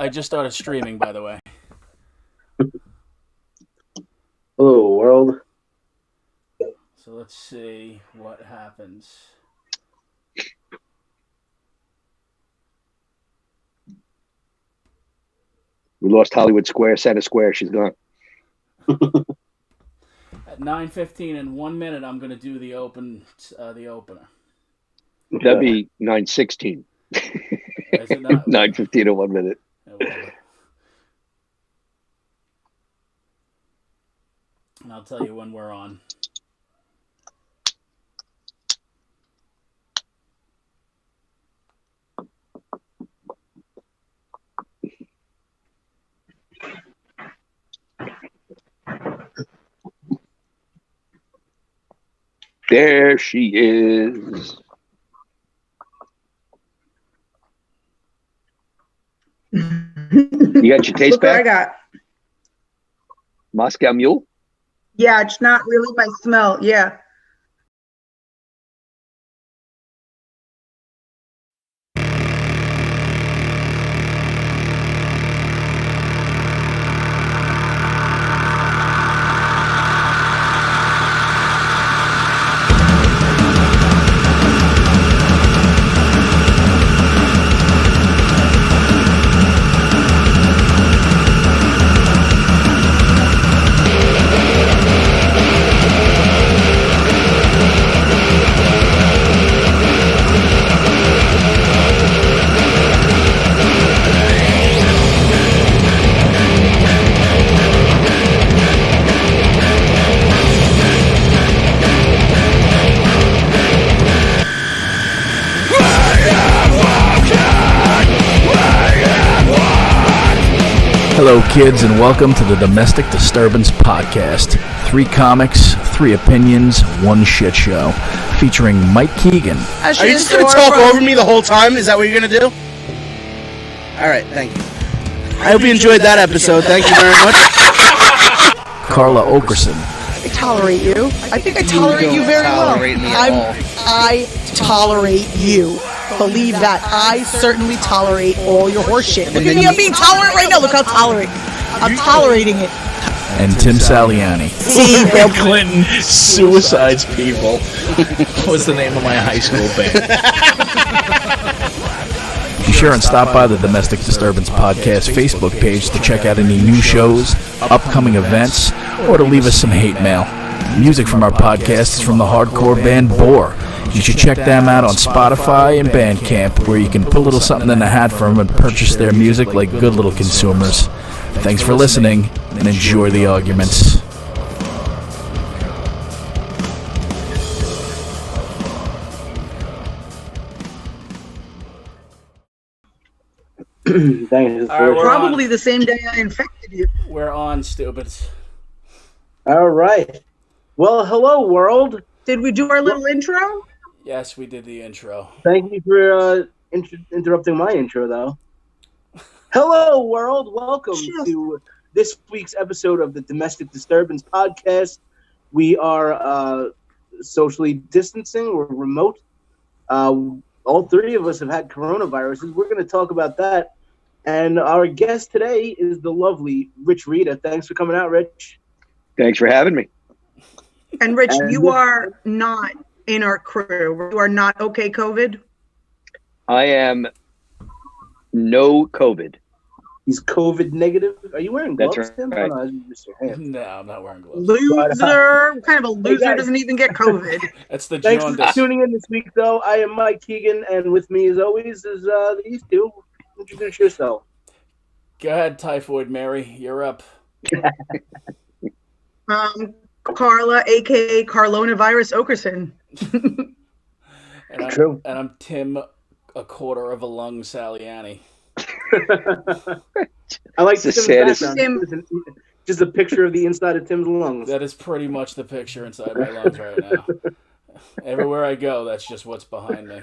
I just started streaming, by the way. Hello, world. So let's see what happens. We lost Hollywood Square, Center Square. She's gone. At 9:15 in 1 minute, I'm going to do the opener. That'd be 9:16. Is it not? 9:15 in 1 minute. And I'll tell you when we're on. There she is. You got your taste Look what I back? got. Moscow Mule? Yeah, it's not really my smell. Yeah. Hello, kids, and welcome to the Domestic Disturbance Podcast. 3 comics, 3 opinions, 1 shit show. Featuring Mike Keegan. Are you just going to talk over me the whole time? Is that what you're going to do? All right, thank you. I hope you enjoyed that episode. Thank you very much. Carla Okerson. I tolerate you. I think I tolerate you very well. I tolerate you. Believe that. I certainly tolerate all your horse shit. Look at me, I'm being tolerant right now. Look how tolerant. I'm tolerating it. And Tim Saliani. See, Bill Clinton suicides people. What's the name of my high school band? Be sure and stop by the Domestic Disturbance Podcast Facebook page to check out any new shows, upcoming events, or to leave us some hate mail. Music from our podcast is from the hardcore band Bore. You should check them out on Spotify and Bandcamp, where you can put a little something in the hat for them and purchase their music like good little consumers. Thanks for listening, and enjoy the arguments. Thanks. All right, Probably the same day I infected you. We're on, stupids. All right. Well, hello, world. Did we do our little intro? Yes, we did the intro. Thank you for interrupting my intro, though. Hello, world. Welcome to this week's episode of the Domestic Disturbance Podcast. We are socially distancing. We're remote. All 3 of us have had coronaviruses. We're going to talk about that. And our guest today is the lovely Rich Rita. Thanks for coming out, Rich. Thanks for having me. And Rich, you are not in our crew. You are not okay COVID. I am no COVID. He's COVID negative. Are you wearing gloves, That's Tim? right. Oh, no, that's just your hands. No, I'm not wearing gloves. Loser. What kind of a loser guys. doesn't even get COVID? That's the Thanks for jaundice. tuning in this week, though. I am Mike Keegan, and with me, as always, is these two. Introduce yourself. Go ahead, Typhoid Mary. You're up. Carla, a.k.a. Carlonavirus Okerson. True. And I'm Tim, a quarter of a lung Saliani. I like the Tim's saddest- background. Just a picture of the inside of Tim's lungs. That is pretty much the picture inside my lungs right now. Everywhere I go, that's just what's behind me.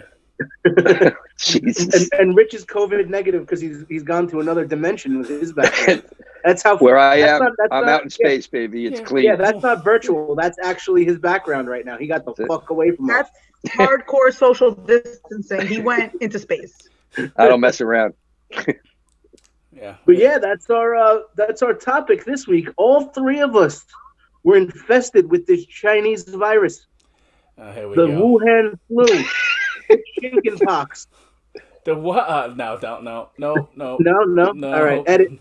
Jesus. And Rich is COVID negative because he's gone to another dimension with his background. That's how Where I am, that's I'm not- out in space, baby. It's clean. Yeah, that's not virtual. That's actually his background right now. He got the fuck away from us. That's hardcore social distancing. He went into space. I don't mess around. Yeah. But yeah, that's our topic this week. All three of us were infested with this Chinese virus, Here we the go. Wuhan flu, the chickenpox. The what? No, don't. No. No. All right, edit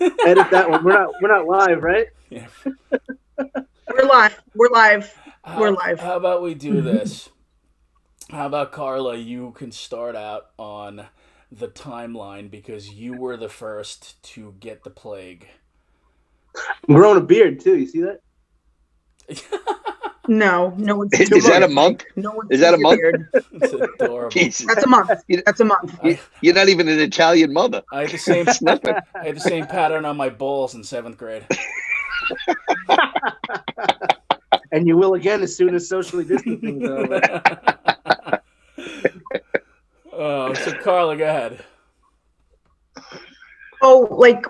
that one. We're not live, right? Yeah. We're live. How about we do this? How about Carla? You can start out on the timeline because you were the first to get the plague. I'm growing a beard too. You see that? No one's. Is that a month? No one's Is that a month? It's adorable. Jesus. That's a month. That's a month. You're not even an Italian mother. I had the same. It's nothing. I had the same pattern on my balls in 7th grade. And you will again as soon as socially distancing is over. So Carla, go ahead. Oh, like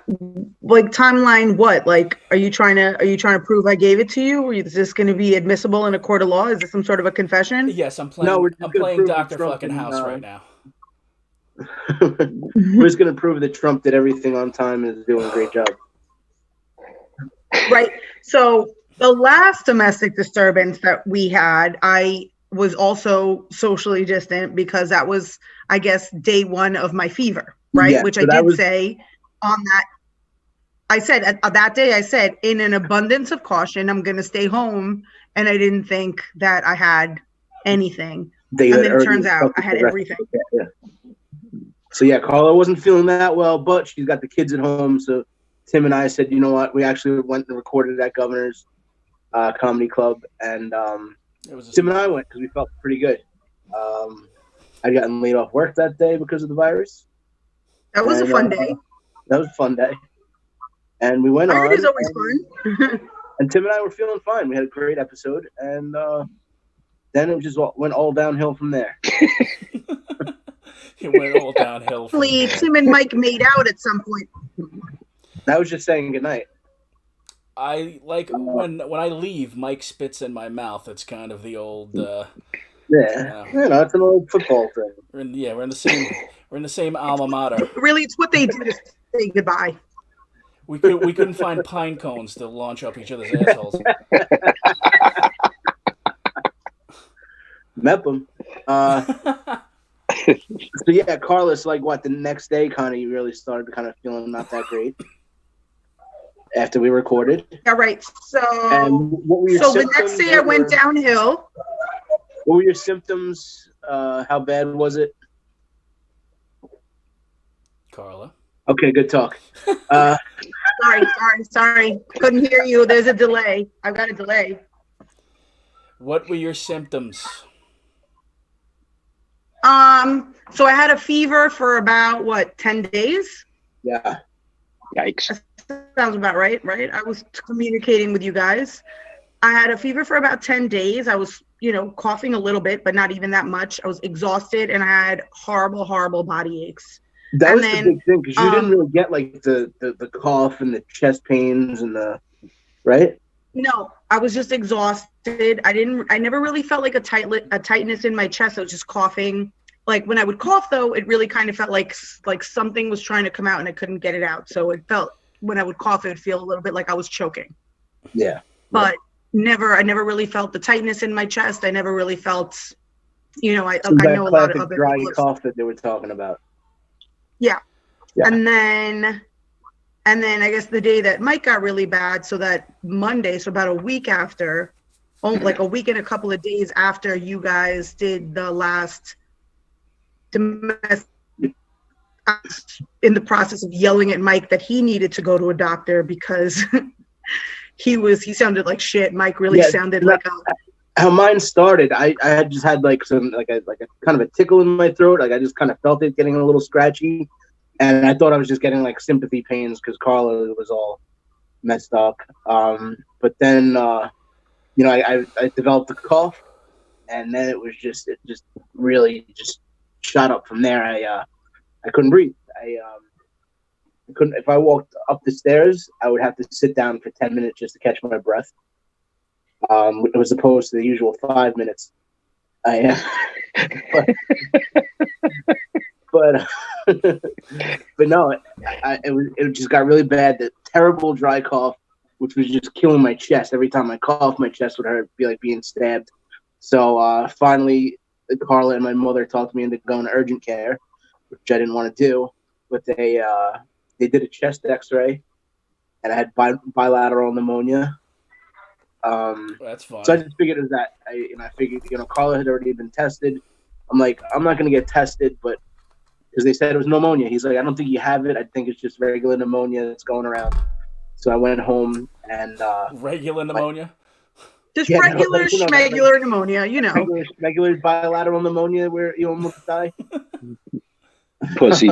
timeline. What? Like, are you trying to prove I gave it to you? Or is this going to be admissible in a court of law? Is this some sort of a confession? Yes, I'm playing. No, I'm playing Dr. Trump Fucking House right now. We're just going to prove that Trump did everything on time and is doing a great job. Right. So the last domestic disturbance that we had, I was also socially distant because that was, I guess, day one of my fever, right? Yeah, Which so I did say on that. I said that day, I said, in an abundance of caution, I'm going to stay home. And I didn't think that I had anything. And then it turns out I had everything. Yeah. So yeah, Carla wasn't feeling that well, but she's got the kids at home. So Tim and I said, you know what? We actually went and recorded at Governor's Comedy Club. And Tim and I went because we felt pretty good. I'd gotten laid off work that day because of the virus. That was a fun day. That was a fun day. And we went on. It is always fun. And Tim and I were feeling fine. We had a great episode. And then it just went all downhill from there. It went all downhill. Tim and Mike made out at some point. I was just saying goodnight. I like when I leave, Mike spits in my mouth. It's kind of the old. Yeah, it's an old football thing. We're in the same alma mater. Really, it's what they do to say goodbye. We couldn't find pine cones to launch up each other's assholes. Met them. So yeah, Carlos, like what, the next day kind of you really started kind of feeling not that great after we recorded. Yeah, right. So what were your the next day I went downhill. What were your symptoms? How bad was it? Carla. Okay, good talk. Sorry. Couldn't hear you. There's a delay. I've got a delay. What were your symptoms? So I had a fever for about 10 days? Yeah. Yikes. That sounds about right? I was communicating with you guys. I had a fever for about 10 days. I was, coughing a little bit, but not even that much. I was exhausted and I had horrible, horrible body aches. That was the big thing because you didn't really get like the cough and the chest pains and right? No, I was just exhausted. I never really felt like a tightness in my chest. I was just coughing. Like when I would cough though, it really kind of felt like something was trying to come out and I couldn't get it out. So it felt, when I would cough, it would feel a little bit like I was choking. Yeah. But I never really felt the tightness in my chest. I never really felt, I know a lot of other dry people cough that they were talking about. Yeah. And then I guess the day that Mike got really bad, so that Monday, so about a week after, like a week and a couple of days after you guys did the last domestic, in the process of yelling at Mike that he needed to go to a doctor because he sounded like shit. Mike really sounded like how mine started. I had just had like a kind of a tickle in my throat. Like I just kind of felt it getting a little scratchy, and I thought I was just getting like sympathy pains because Carla was all messed up. But then I developed a cough, and then it just really shot up from there. I couldn't breathe. I couldn't. If I walked up the stairs, I would have to sit down for 10 minutes just to catch my breath. As opposed to the usual 5 minutes. But But but no, it just got really bad. The terrible dry cough, which was just killing my chest. Every time I coughed, my chest would hurt, be like being stabbed. So finally, Carla and my mother talked me into going to urgent care, which I didn't want to do. But they did a chest X-ray, and I had bilateral pneumonia. That's fine. So I just figured it was that. I figured, Carla had already been tested. I'm like, I'm not going to get tested, but because they said it was pneumonia. He's like, I don't think you have it. I think it's just regular pneumonia that's going around. So I went home and regular pneumonia. Just regular schmegular pneumonia, Regular bilateral pneumonia where you almost die. Pussy.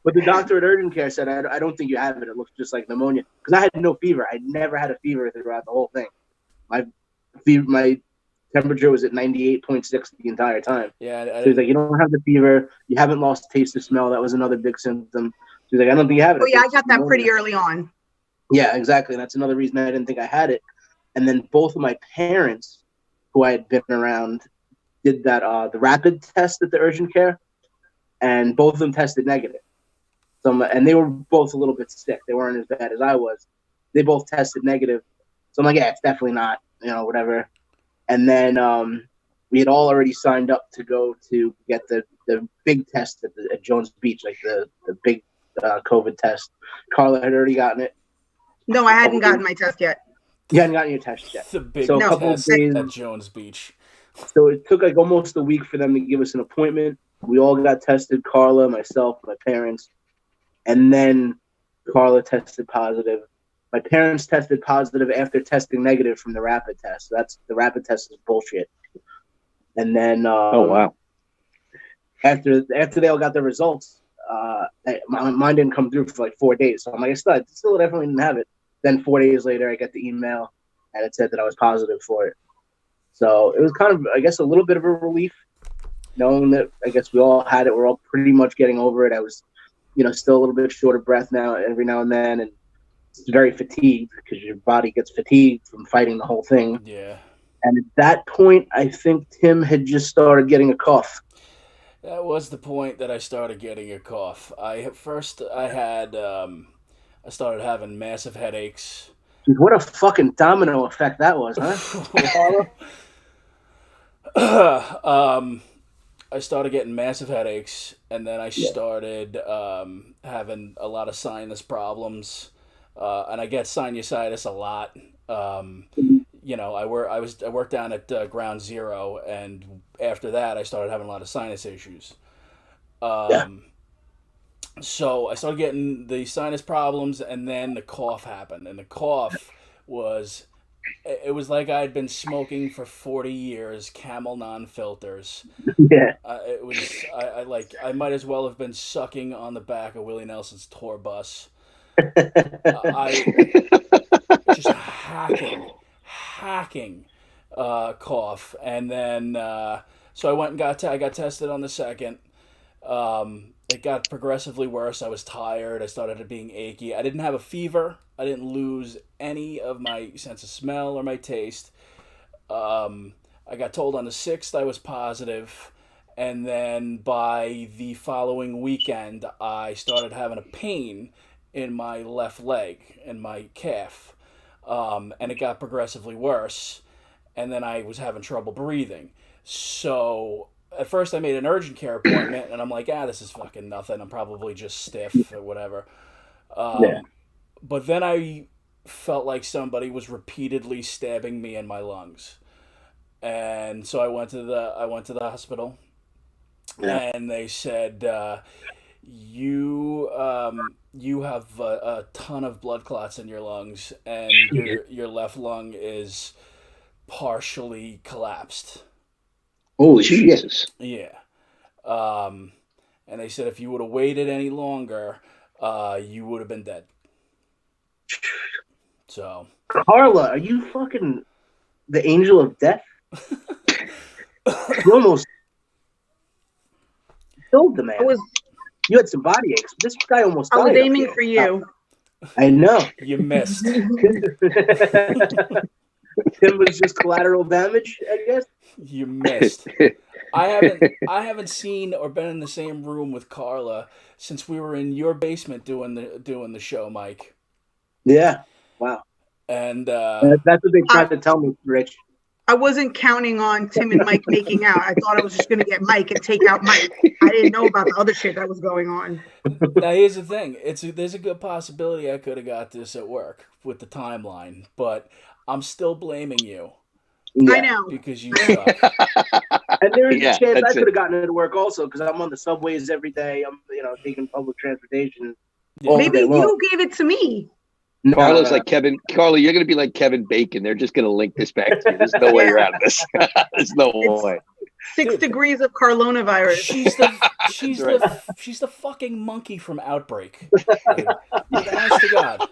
But the doctor at urgent care said, I don't think you have it. It looks just like pneumonia. Because I had no fever. I never had a fever throughout the whole thing. My temperature was at 98.6 the entire time. Yeah. So he's like, you don't have the fever. You haven't lost taste or smell. That was another big symptom. So he's like, I don't think you have it. Oh, yeah, I got that pretty early on. Yeah, exactly. And that's another reason I didn't think I had it. And then both of my parents, who I had been around, did that the rapid test at the urgent care, and both of them tested negative. And they were both a little bit sick. They weren't as bad as I was. They both tested negative. So I'm like, yeah, it's definitely not, whatever. And then we had all already signed up to go to get the big test at Jones Beach, like the big COVID test. Carla had already gotten it. No, I hadn't gotten my test yet. You hadn't gotten your test yet. The big so a test couple of days at Jones Beach. So it took like almost a week for them to give us an appointment. We all got tested, Carla, myself, my parents. And then Carla tested positive. My parents tested positive after testing negative from the rapid test. So the rapid test is bullshit. And then oh wow. After they all got their results, mine didn't come through for like 4 days. So I'm like, I still definitely didn't have it. Then 4 days later, I got the email, and it said that I was positive for it. So it was kind of, I guess, a little bit of a relief, knowing that I guess we all had it. We're all pretty much getting over it. I was, still a little bit short of breath every now and then, and it's very fatigued because your body gets fatigued from fighting the whole thing. Yeah. And at that point, I think Tim had just started getting a cough. That was the point that I started getting a cough. I started having massive headaches. Dude, what a fucking domino effect that was, huh? I started getting massive headaches, and then I started having a lot of sinus problems, and I get sinusitis a lot. I worked down at Ground Zero, and after that, I started having a lot of sinus issues. So I started getting the sinus problems, and then the cough happened, and the cough was. It was like I'd been smoking for 40 years, Camel non-filters. Yeah. It was. I might as well have been sucking on the back of Willie Nelson's tour bus. I just hacking cough, and then so I went and I got tested on the 2nd. It got progressively worse. I was tired. I started being achy. I didn't have a fever. I didn't lose any of my sense of smell or my taste. I got told on the 6th I was positive, and then by the following weekend, I started having a pain in my left leg and my calf, and it got progressively worse, and then I was having trouble breathing. So at first I made an urgent care appointment, and I'm like, this is fucking nothing. I'm probably just stiff or whatever. But then I felt like somebody was repeatedly stabbing me in my lungs, and so I went to the hospital, and they said, you have a ton of blood clots in your lungs, and your left lung is partially collapsed. Holy Jesus. Yeah. And they said if you would have waited any longer, you would have been dead. So. Carla, are you fucking the angel of death? You almost killed the man. You had some body aches. This guy almost died. I was aiming for you. I know. You missed. Tim was just collateral damage, I guess. You missed. I haven't seen or been in the same room with Carla since we were in your basement doing the show, Mike. Yeah. Wow. And that's what they tried to tell me, Rich. I wasn't counting on Tim and Mike making out. I thought I was just going to get Mike and take out Mike. I didn't know about the other shit that was going on. Now here's the thing: there's a good possibility I could have got this at work with the timeline, but I'm still blaming you. Yeah. I know because you suck. And there is a chance I could have gotten it to work also because I'm on the subways every day. I'm taking public transportation. Maybe you gave it to me. No, Carla's like Kevin. Carla, you're going to be like Kevin Bacon. They're just going to link this back to you. There's no way you're out of this. There's no way. 6 degrees of coronavirus. She's the fucking monkey from Outbreak. Honest to God.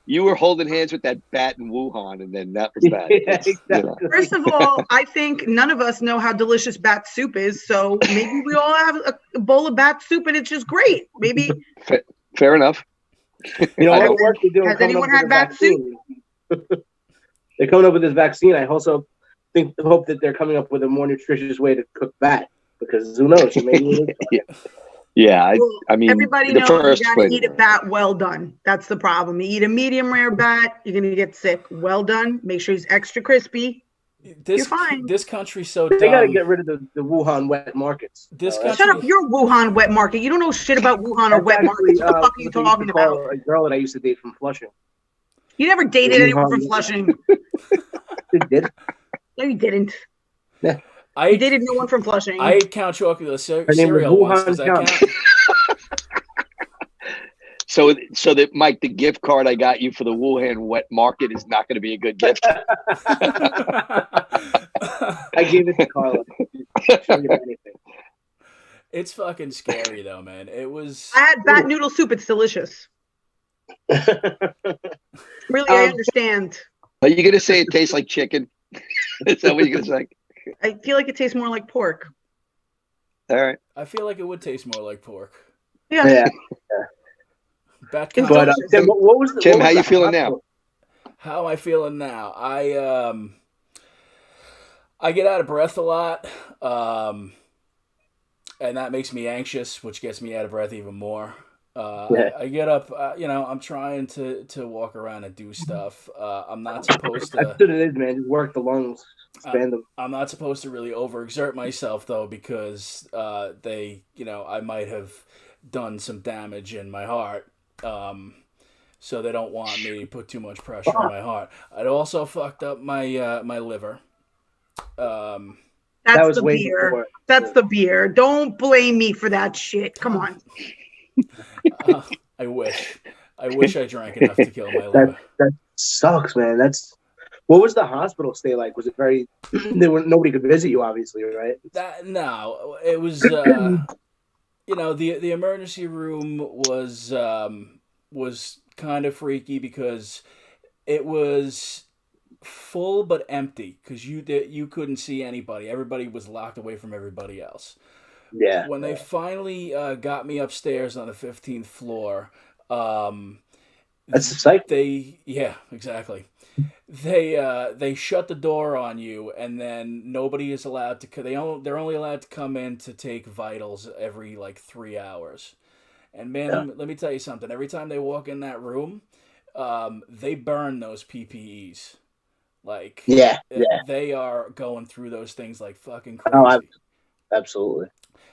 You were holding hands with that bat in Wuhan, and then that was that. Yeah, exactly. First of all, I think none of us know how delicious bat soup is, so maybe we all have a bowl of bat soup, and it's just great. Maybe. Fair enough. All the work they're doing. Has anyone had bat soup? They're coming up with this vaccine. I also hope that they're coming up with a more nutritious way to cook bat because who knows? Maybe I mean, everybody knows you gotta eat a bat well done. That's the problem. You eat a medium rare bat, you're gonna get sick. Well done. Make sure he's extra crispy. You're fine. This country's so dumb. They gotta get rid of the Wuhan wet markets. Shut up, you're Wuhan wet market. You don't know shit about Wuhan or wet markets. What the fuck are you talking about? A girl that I used to date from Flushing. You never dated anyone from Flushing. You did? No, you didn't. Yeah. You dated no one from Flushing. I ate Count Chocula cereal once. Does that count? So that Mike, the gift card I got you for the Wuhan wet market is not going to be a good gift. I gave it to Carla. It's fucking scary though, man. It was. I had bat noodle soup. It's delicious. Really, I understand. Are you going to say it tastes like chicken? Is that what you're going to say? I feel like it tastes more like pork. All right. I feel like it would taste more like pork. Yeah. But Tim, Tim, how you feeling now? How am I feeling now? I get out of breath a lot, and that makes me anxious, which gets me out of breath even more. I get up, I'm trying to walk around and do stuff. I'm not supposed to. That's what it is, man. Just work the lungs, expand them. I'm not supposed to really overexert myself though, because I might have done some damage in my heart. So they don't want me to put too much pressure on my heart. I'd also fucked up my my liver. That's the beer. That's the beer. Don't blame me for that shit. Come on. I wish I drank enough to kill my liver. That sucks, man. What was the hospital stay like? Was it very? Nobody could visit you, obviously, right? No, it was. The emergency room was kind of freaky because it was full but empty because you couldn't see anybody. Everybody was locked away from everybody else. Yeah. When they finally got me upstairs on the 15th floor, that's the site. Exactly. They shut the door on you, and then nobody is allowed to. They're only allowed to come in to take vitals every 3 hours. And man, let me tell you something. Every time they walk in that room, they burn those PPEs. They are going through those things like fucking crazy. Oh, absolutely.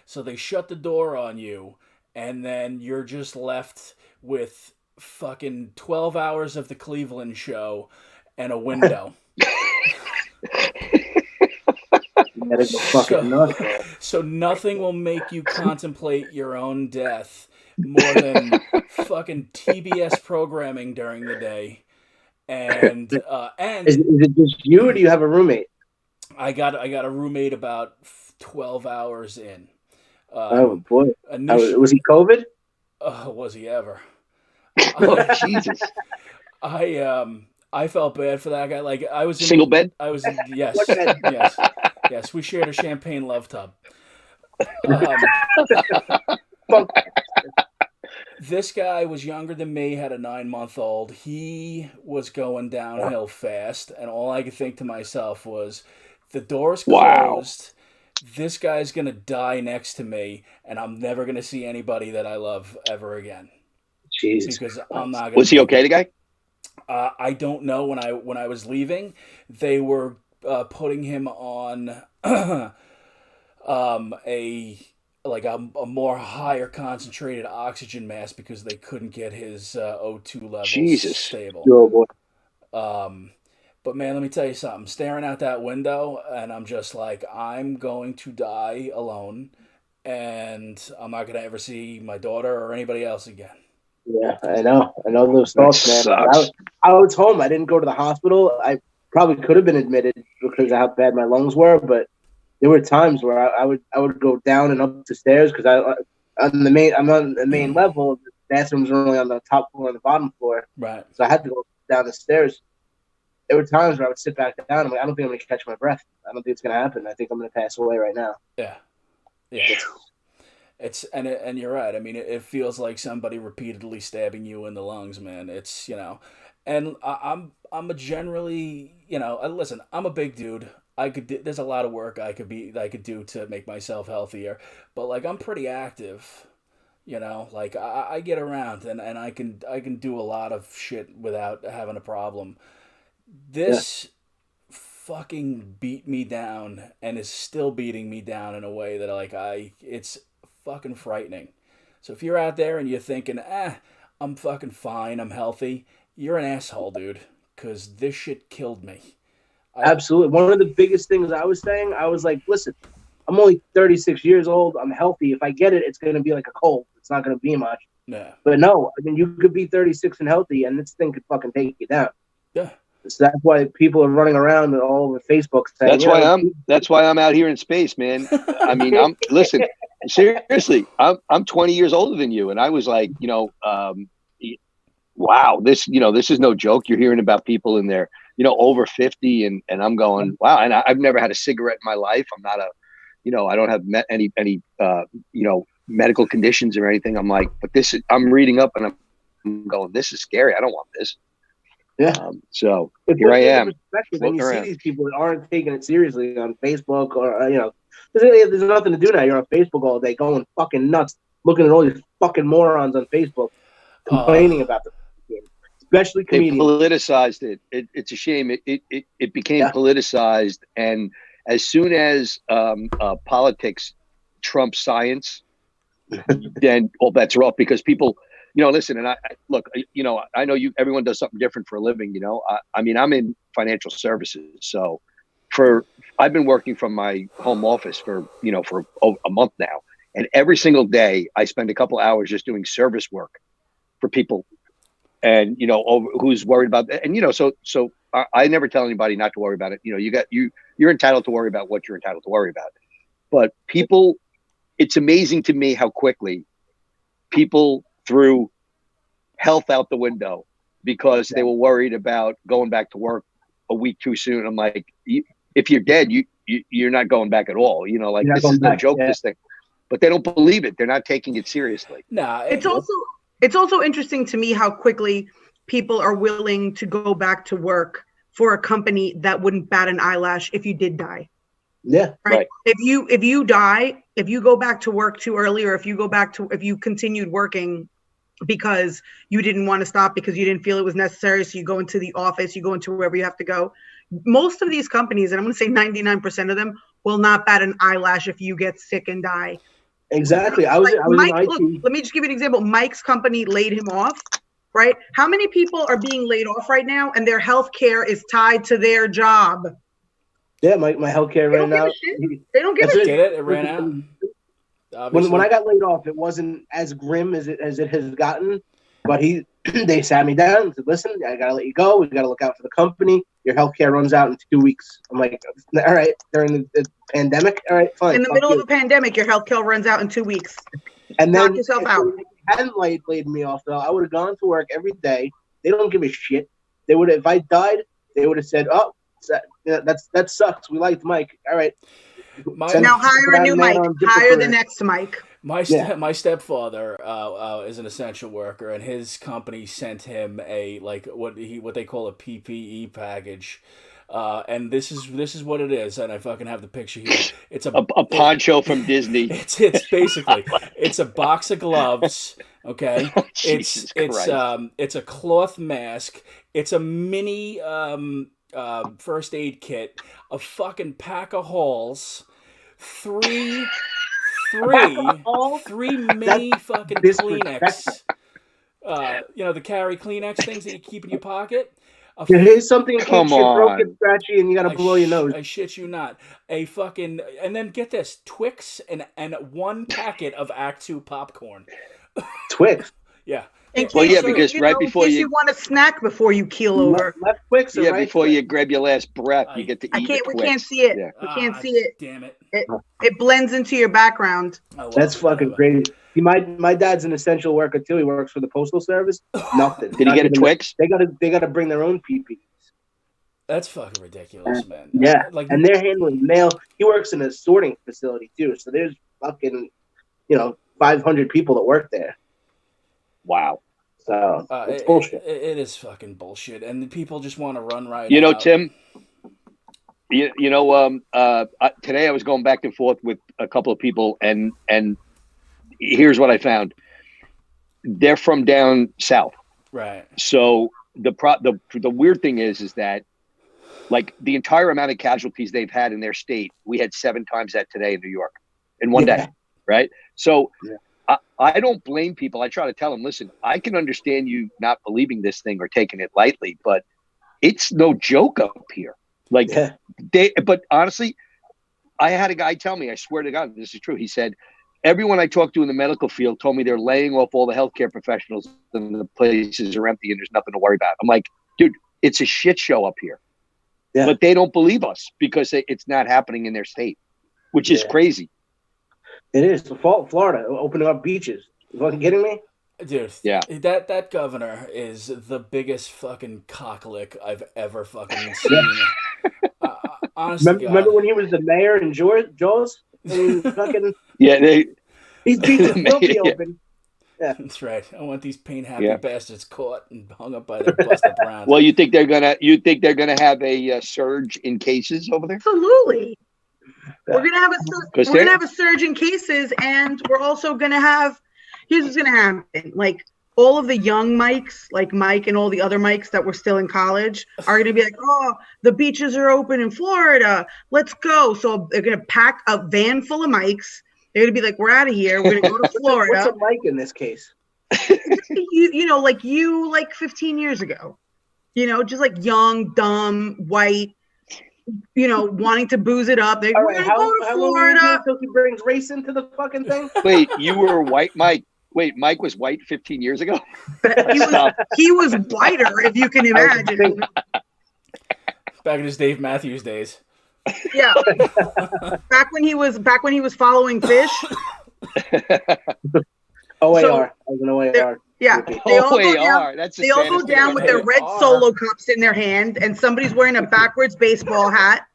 So they shut the door on you, and then you're just left with fucking 12 hours of the Cleveland show and a window. So nothing will make you contemplate your own death more than fucking TBS programming during the day. And is it just you, or do you have a roommate? I got a roommate about 12 hours in. Oh boy! Was he COVID? Was he ever? Jesus! I felt bad for that guy. I was in, single bed. I was in, yes. We shared a champagne love tub. This guy was younger than me, had a 9-month-old. He was going downhill fast, and all I could think to myself was, the door's closed. Wow. this guy's gonna die next to me, and I'm never gonna see anybody that I love ever again. Jesus. Because I'm not gonna. Was he okay, the guy? I don't know. When I was leaving, they were putting him on a more higher concentrated oxygen mask because they couldn't get his O2 levels stable. Oh boy. But man, let me tell you something. Staring out that window, and I'm just like, I'm going to die alone, and I'm not gonna ever see my daughter or anybody else again. Yeah, I know those thoughts, man. I was home. I didn't go to the hospital. I probably could have been admitted because of how bad my lungs were, but there were times where I would go down and up the stairs because I'm on the main level. The bathrooms are only on the top floor and the bottom floor, Right. So I had to go down the stairs. There were times where I would sit back down. I'm like, I don't think I'm going to catch my breath. I don't think it's going to happen. I think I'm going to pass away right now. Yeah. It's and you're right. I mean, it feels like somebody repeatedly stabbing you in the lungs, man. It's and I'm a generally listen. I'm a big dude. There's a lot of work I could do to make myself healthier, but like I'm pretty active. Like I get around and I can do a lot of shit without having a problem. This fucking beat me down and is still beating me down in a way that it's fucking frightening. So if you're out there and you're thinking, I'm fucking fine, I'm healthy, you're an asshole, dude, because this shit killed me. Absolutely. One of the biggest things I was saying, I was like, listen, I'm only 36 years old. I'm healthy. If I get it, it's going to be like a cold. It's not going to be much. Yeah. But no, I mean, you could be 36 and healthy, and this thing could fucking take you down. Yeah. So that's why people are running around all over Facebook saying, That's why I'm out here in space, man. I mean, listen, seriously, I'm 20 years older than you, and I was like, wow, this is no joke. You're hearing about people in their, over 50, and I'm going, wow. And I've never had a cigarette in my life. I'm not I don't have any medical conditions or anything. I'm like, but I'm reading up and I'm going, this is scary. I don't want this. Yeah. So here I am. When you see these people that aren't taking it seriously on Facebook or, there's nothing to do now. You're on Facebook all day going fucking nuts, looking at all these fucking morons on Facebook complaining about the game, especially comedians. They politicized it. It's a shame. It became politicized. And as soon as politics trumps science, then all bets are off because people – listen, and I look, I know everyone does something different for a living, I mean, I'm in financial services. So I've been working from my home office for a month now. And every single day I spend a couple hours just doing service work for people and, who's worried about that. And, so I never tell anybody not to worry about it. You're entitled to worry about what you're entitled to worry about. But people, it's amazing to me how quickly people threw health out the window because they were worried about going back to work a week too soon. I'm like, if you're dead, you're not going back at all. This is no joke, this thing. But they don't believe it. They're not taking it seriously. Nah, it's also interesting to me how quickly people are willing to go back to work for a company that wouldn't bat an eyelash if you did die. Yeah. Right. If you die, if you go back to work too early, or if you continued working because you didn't want to stop because you didn't feel it was necessary, so you go into the office, you go into wherever you have to go. Most of these companies, and I'm going to say 99% of them, will not bat an eyelash if you get sick and die. Exactly. Mike, look, let me just give you an example. Mike's company laid him off, right? How many people are being laid off right now and their health care is tied to their job? Yeah, my healthcare right now. They don't give a shit. It ran out. When I got laid off, it wasn't as grim as it has gotten. But they sat me down and said, "Listen, I gotta let you go. We gotta look out for the company. Your healthcare runs out in 2 weeks." I'm like, "All right." During the pandemic, all right, fine. In the middle of a pandemic, your healthcare runs out in 2 weeks. And then knock yourself out. If they hadn't laid me off, though, I would have gone to work every day. They don't give a shit. They would, if I died, they would have said, "Oh, that sucks. We liked Mike. All right." Now hire a new Mike. Hire the next Mike. My stepfather is an essential worker, and his company sent him a what they call a PPE package, And this is what it is, and I fucking have the picture here. It's a poncho from Disney. It's basically it's a box of gloves. Okay, it's a cloth mask. It's a mini first aid kit, a fucking pack of Halls, three mini fucking Kleenex. The carry Kleenex things that you keep in your pocket. Here's something in case you're broken, scratchy, and you gotta blow your nose. I shit you not. And then get this, Twix and one packet of Act 2 popcorn. Twix? Yeah. Because right before you want a snack before you keel over. Left Twix or right before Twix? you grab your last breath, you get to eat We Twix. can't see it. Yeah. We can't see it. Damn it. It blends into your background. That's fucking crazy. My dad's an essential worker too. He works for the postal service. Nothing. Did he get a Twix? They gotta bring their own PPs. That's fucking ridiculous, man. Yeah, and they're handling mail. He works in a sorting facility too, so there's fucking 500 people that work there. Wow. So it's bullshit. It is fucking bullshit, and the people just want to run right out. Tim. Today I was going back and forth with a couple of people, and here's what I found. They're from down south, right? So the weird thing is that, like, the entire amount of casualties they've had in their state, we had 7 times that today in New York in one day, right? So. Yeah. I don't blame people. I try to tell them, listen, I can understand you not believing this thing or taking it lightly, but it's no joke up here. But honestly, I had a guy tell me, I swear to God, this is true. He said, everyone I talked to in the medical field told me they're laying off all the healthcare professionals and the places are empty and there's nothing to worry about. I'm like, dude, it's a shit show up here. Yeah. But they don't believe us because it's not happening in their state, which is crazy. It is. Florida opening up beaches. You fucking kidding me? Dude, yeah. That governor is the biggest fucking cocklick I've ever fucking seen. Honestly, remember when he was the mayor in Jaws? He's fucking these beaches will be open. Yeah, that's right. I want these paint happy bastards caught and hung up by their busted browns. Well, you think they're gonna have a surge in cases over there? Absolutely. We're gonna have a surge in cases, and we're also gonna have. Here's what's gonna happen: like all of the young Mikes, like Mike and all the other Mikes that were still in college, are gonna be like, "Oh, the beaches are open in Florida. Let's go!" So they're gonna pack a van full of Mikes. They're gonna be like, "We're out of here. We're gonna go to Florida." What's a Mike in this case? like 15 years ago. Just like young, dumb, white. Wanting to booze it up. We're going to go to Florida. So he brings race into the fucking thing? Wait, you were white, Mike. Wait, Mike was white 15 years ago? He was whiter, if you can imagine. Back in his Dave Matthews days. Yeah. Back when he was following fish. OAR. I was an OAR. Yeah, they all go down with their red Solo cups in their hand, and somebody's wearing a backwards baseball hat.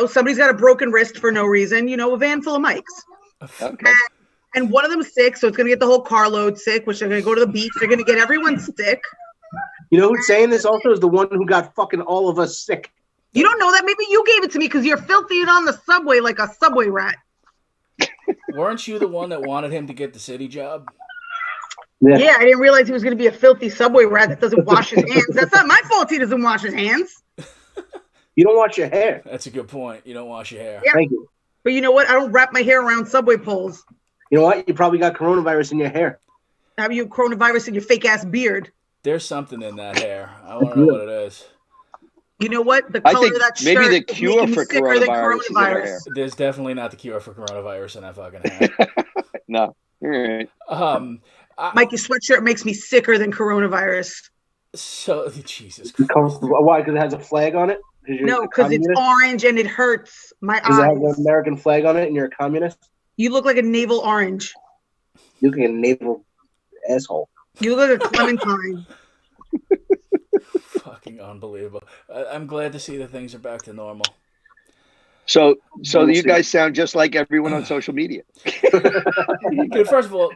Somebody's got a broken wrist for no reason. A van full of Mikes. Okay. And one of them's sick, so it's going to get the whole carload sick, which they're going to go to the beach. They're going to get everyone sick. You know who's saying this also is the one who got fucking all of us sick. You don't know that? Maybe you gave it to me because you're filthy and on the subway like a subway rat. Weren't you the one that wanted him to get the city job? Yeah, I didn't realize he was going to be a filthy subway rat that doesn't wash his hands. That's not my fault he doesn't wash his hands. You don't wash your hair. That's a good point. You don't wash your hair. Yeah. Thank you. But you know what? I don't wrap my hair around subway poles. You know what? You probably got coronavirus in your hair. Have you coronavirus in your fake-ass beard? There's something in that hair. I want to know what it is. You know what? The color of that shirt maybe the is cure making for me sicker than coronavirus is in our hair. There's definitely not the cure for coronavirus in that fucking hair. No. All right. Mike, your sweatshirt makes me sicker than coronavirus. So, Jesus Christ. Why? Because it has a flag on it? No, because it's orange and it hurts my eyes. Does it have an American flag on it and you're a communist? You look like a navel orange. You look like a navel asshole. You look like a clementine. Fucking unbelievable. I'm glad to see that things are back to normal. So you guys sound just like everyone on social media. Dude, first of all,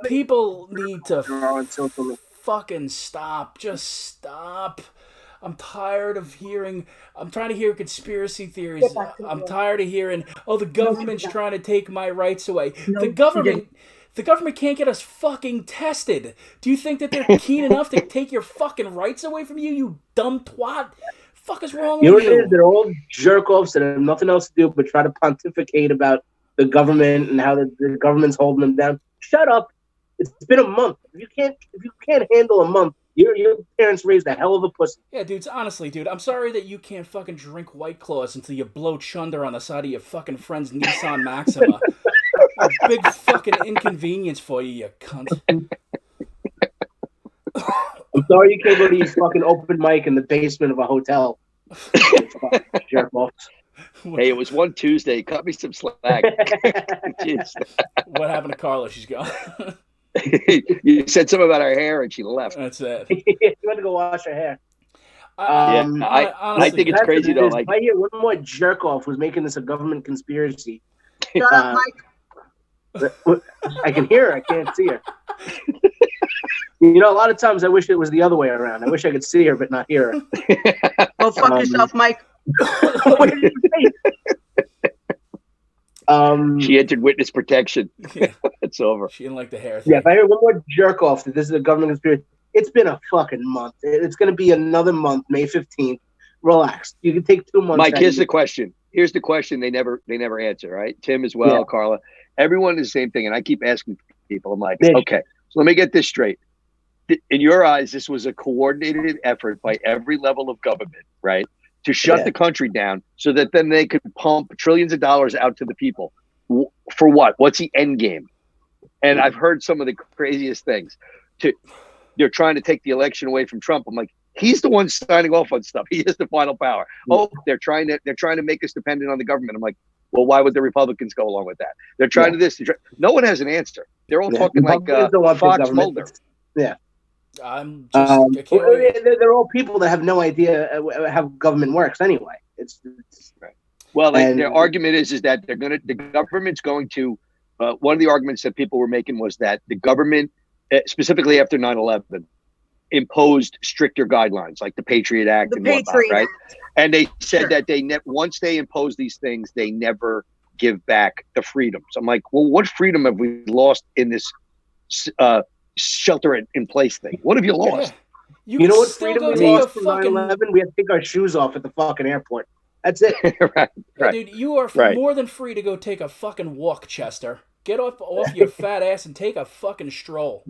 people need to fucking stop. Just stop. I'm tired of hearing. I'm trying to hear conspiracy theories. I'm tired of hearing, oh, the government's trying to take my rights away. The government can't get us fucking tested. Do you think that they're keen enough to take your fucking rights away from you, you dumb twat? Fuck is wrong with you? You know what it is? They're all jerk-offs that have nothing else to do but try to pontificate about the government and how the government's holding them down. Shut up. It's been a month. If you can't handle a month, your parents raised a hell of a pussy. Yeah, dude, honestly, dude, I'm sorry that you can't fucking drink White Claws until you blow chunder on the side of your fucking friend's Nissan Maxima. A big fucking inconvenience for you cunt. I'm sorry you can't go to your fucking open mic in the basement of a hotel. Jerk offs. Hey, it was one Tuesday. Cut me some slack. Jeez. What happened to Carla? She's gone. You said something about her hair and she left. That's it. She went to go wash her hair. Honestly, I think it's crazy though. Like, I hear one more jerk off was making this a government conspiracy. Shut up, Mike. I can hear her. I can't see her. You know, a lot of times I wish it was the other way around. I wish I could see her but not hear her. Go fuck yourself, Mike. What did you say? She entered witness protection. Yeah. It's over. She didn't like the hair thing. Yeah, if I hear one more jerk off that this is a government conspiracy, it's been a fucking month. It's going to be another month, May 15th. Relax. You can take 2 months. Mike, here's the question. Here's the question they never answer, right? Tim as well, yeah. Carla. Everyone is the same thing. And I keep asking people, I'm like, okay, so let me get this straight. In your eyes, this was a coordinated effort by every level of government, right? To shut the country down so that then they could pump trillions of dollars out to the people. For what? What's the end game? And I've heard some of the craziest things. They're trying to take the election away from Trump. I'm like, he's the one signing off on stuff. He has the final power. Oh, they're trying to make us dependent on the government. I'm like, well, why would the Republicans go along with that? They're trying to this. No one has an answer. They're all talking like Fox Mulder. Yeah. I'm just, they're all people that have no idea how government works anyway. It's right. Well, their argument is that the government's going to. One of the arguments that people were making was that the government, specifically after 9/11, imposed stricter guidelines like the Patriot Act and whatnot, right? And they said that once they impose these things, they never give back the freedoms. I'm like, well, what freedom have we lost in this shelter in place thing? What have you lost? Yeah. You know what freedom we lost from 9/11? We had to take our shoes off at the fucking airport. That's it. Right. Yeah, dude, you are more than free to go take a fucking walk, Chester. Get off your fat ass and take a fucking stroll.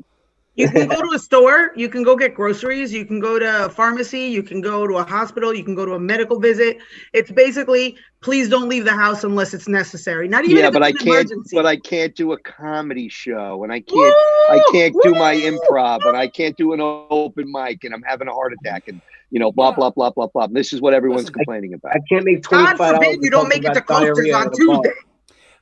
You can go to a store, you can go get groceries, you can go to a pharmacy, you can go to a hospital, you can go to a medical visit. It's basically, please don't leave the house unless it's necessary. Not even but I can't. Emergency. But I can't do a comedy show, and I can't do my improv, and I can't do an open mic, and I'm having a heart attack, and blah blah blah blah blah. And this is what everyone's complaining about. I can't make $25. God forbid you don't make it to Coasters on Tuesday.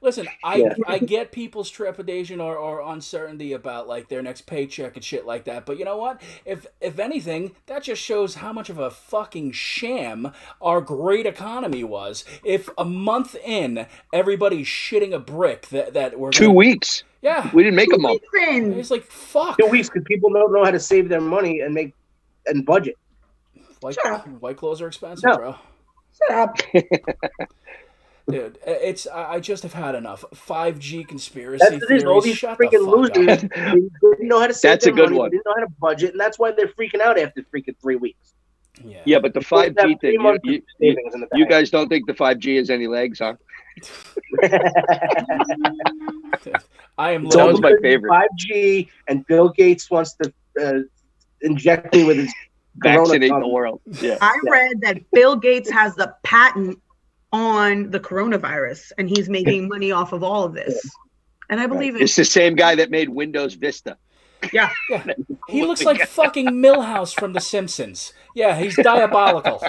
Listen, I get people's trepidation or uncertainty about like their next paycheck and shit like that. But you know what? If anything, that just shows how much of a fucking sham our great economy was. If a month in, everybody's shitting a brick that we're 2 weeks. Yeah, we didn't make a month. It's like fuck. 2 weeks because people don't know how to save their money and budget. White clothes are expensive, bro. Shut up. Dude, I just have had enough. 5G conspiracy theories. All these freaking losers didn't know how to save their money. They didn't know how to budget, and that's why they're freaking out after freaking 3 weeks. Yeah, but the 5G thing, you guys don't think the 5G has any legs, huh? That was my favorite. 5G, and Bill Gates wants to inject me with his vaccinate the world. Yeah. I read that Bill Gates has the patent on the coronavirus, and he's making money off of all of this. And I believe it's the same guy that made Windows Vista. Yeah. He looks like fucking Milhouse from The Simpsons. Yeah, he's diabolical.